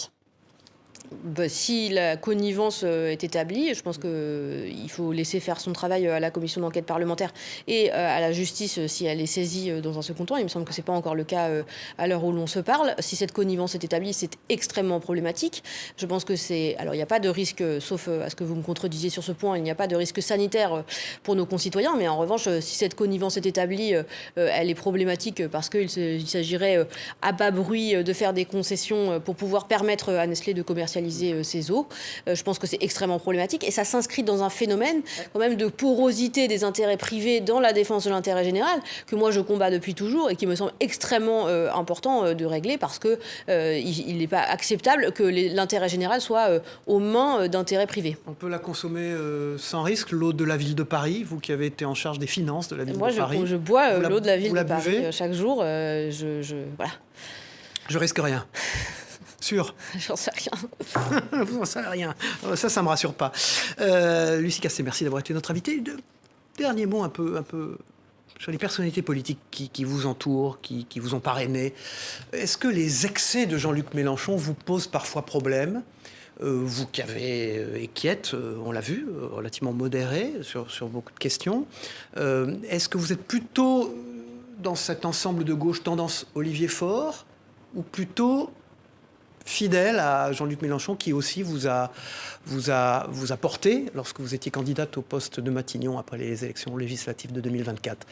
Si la connivence est établie, je pense qu'il faut laisser faire son travail à la commission d'enquête parlementaire et à la justice si elle est saisie dans un second temps. Il me semble que ce n'est pas encore le cas à l'heure où l'on se parle. Si cette connivence est établie, c'est extrêmement problématique. Je pense que c'est... Alors, il n'y a pas de risque, sauf à ce que vous me contredisiez sur ce point, il n'y a pas de risque sanitaire pour nos concitoyens. Mais en revanche, si cette connivence est établie, elle est problématique parce qu'il s'agirait à bas bruit de faire des concessions pour pouvoir permettre à Nestlé de commercialiser commercialiser ces eaux. Je pense que c'est extrêmement problématique et ça s'inscrit dans un phénomène quand même de porosité des intérêts privés dans la défense de l'intérêt général que moi je combats depuis toujours et qui me semble extrêmement important de régler parce que il n'est pas acceptable que l'intérêt général soit aux mains d'intérêts privés. On peut la consommer sans risque, l'eau de la ville de Paris, vous qui avez été en charge des finances de la ville de Paris. Moi, je bois l'eau de la ville de Paris buvez chaque jour. Voilà. Je risque rien. Sûr. J'en sais rien. Vous n'en savez rien. Ça me rassure pas. Lucie Castet, merci d'avoir été notre invitée. Dernier mot un peu sur les personnalités politiques qui vous entourent, qui vous ont parrainé. Est-ce que les excès de Jean-Luc Mélenchon vous posent parfois problème ? Vous qui avez qui êtes, on l'a vu, relativement modéré sur beaucoup de questions. Est-ce que vous êtes plutôt dans cet ensemble de gauche tendance Olivier Faure ou plutôt fidèle à Jean-Luc Mélenchon qui aussi vous a porté lorsque vous étiez candidate au poste de Matignon après les élections législatives de 2024 ?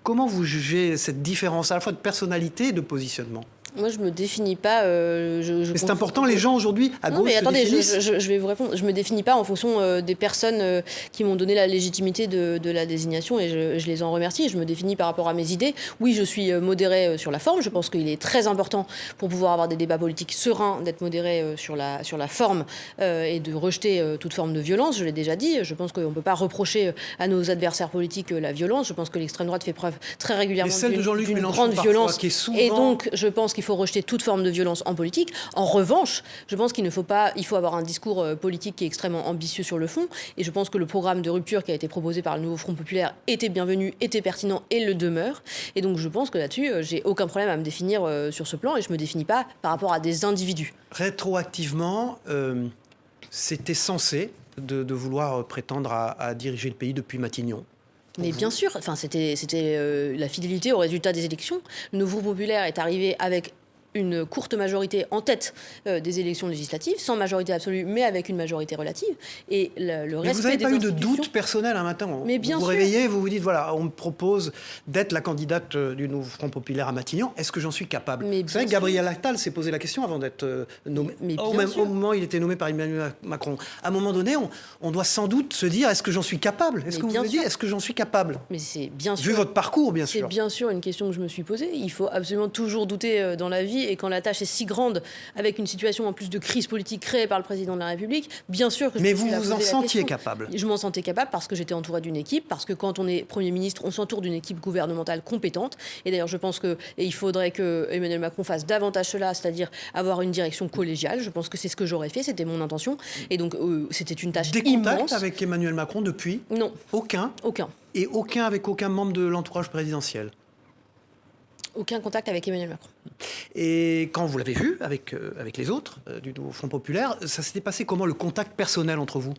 Comment vous jugez cette différence à la fois de personnalité et de positionnement ? Moi, je me définis pas. Mais c'est important, les gens aujourd'hui à gauche. Non, mais attendez, je vais vous répondre. Je me définis pas en fonction des personnes qui m'ont donné la légitimité de la désignation et je les en remercie. Je me définis par rapport à mes idées. Oui, je suis modérée sur la forme. Je pense qu'il est très important pour pouvoir avoir des débats politiques sereins d'être modéré sur la forme et de rejeter toute forme de violence. Je l'ai déjà dit. Je pense qu'on ne peut pas reprocher à nos adversaires politiques la violence. Je pense que l'extrême droite fait preuve très régulièrement d'une grande violence. Qui est souvent... Et donc, je pense qu'il faut rejeter toute forme de violence en politique. En revanche, je pense qu'il faut avoir un discours politique qui est extrêmement ambitieux sur le fond. Et je pense que le programme de rupture qui a été proposé par le nouveau Front populaire était bienvenu, était pertinent et le demeure. Et donc, je pense que là-dessus, j'ai aucun problème à me définir sur ce plan et je me définis pas par rapport à des individus. Rétroactivement, c'était censé de vouloir prétendre à diriger le pays depuis Matignon. Mais bien sûr, enfin, c'était la fidélité au résultat des élections. Le nouveau populaire est arrivé avec une courte majorité en tête des élections législatives, sans majorité absolue, mais avec une majorité relative. Et le respect vous n'avez des pas eu de institutions... doute personnel un matin. Mais bien vous vous sûr. réveillez, vous vous dites, voilà, on me propose d'être la candidate du nouveau Front populaire à Matignon. Est-ce que j'en suis capable ? Mais vous savez, Gabriel Attal s'est posé la question avant d'être nommé. Au moment où il était nommé par Emmanuel Macron. À un moment donné, on doit sans doute se dire, est-ce que j'en suis capable ? Est-ce que vous vous dites, est-ce que j'en suis capable ? Mais c'est bien sûr. Vu votre parcours, bien sûr. C'est bien sûr une question que je me suis posée. Il faut absolument toujours douter dans la vie. Et quand la tâche est si grande, avec une situation en plus de crise politique créée par le président de la République, bien sûr que je me suis Mais vous vous en sentiez question. capable ? Je m'en sentais capable parce que j'étais entourée d'une équipe, parce que quand on est Premier ministre, on s'entoure d'une équipe gouvernementale compétente. Et d'ailleurs, je pense qu'il faudrait que Emmanuel Macron fasse davantage cela, c'est-à-dire avoir une direction collégiale. Je pense que c'est ce que j'aurais fait, c'était mon intention. Et donc, c'était une tâche Des immense. contacts avec Emmanuel Macron depuis ? Non. Aucun ? Aucun. Et aucun avec aucun membre de l'entourage présidentiel ? Aucun contact avec Emmanuel Macron. Et quand vous l'avez vu avec les autres du nouveau Front populaire, ça s'était passé comment, le contact personnel entre vous ?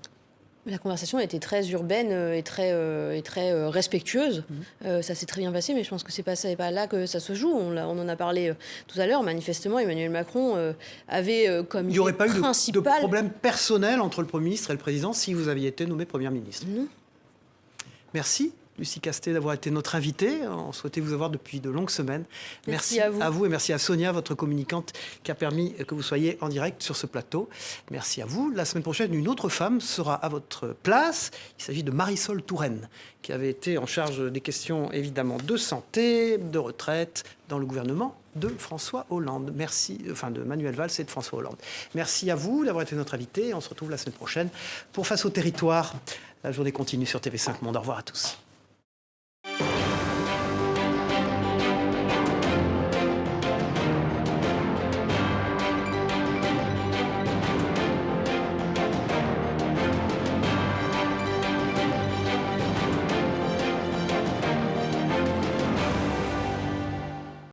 La conversation a été très urbaine et très respectueuse. Ça s'est très bien passé, mais je pense que c'est pas là que ça se joue. On en a parlé tout à l'heure. Manifestement, Emmanuel Macron avait comme idée principale... Il n'y aurait pas eu de problème personnel entre le Premier ministre et le Président si vous aviez été nommé Première ministre ? Non. Merci. Lucie Castet, d'avoir été notre invitée. On souhaitait vous avoir depuis de longues semaines. Merci à vous et merci à Sonia, votre communicante, qui a permis que vous soyez en direct sur ce plateau. Merci à vous. La semaine prochaine, une autre femme sera à votre place. Il s'agit de Marisol Touraine, qui avait été en charge des questions évidemment de santé, de retraite, dans le gouvernement de François Hollande. De Manuel Valls et de François Hollande. Merci à vous d'avoir été notre invité. On se retrouve la semaine prochaine pour Face au territoire. La journée continue sur TV5 Monde. Au revoir à tous.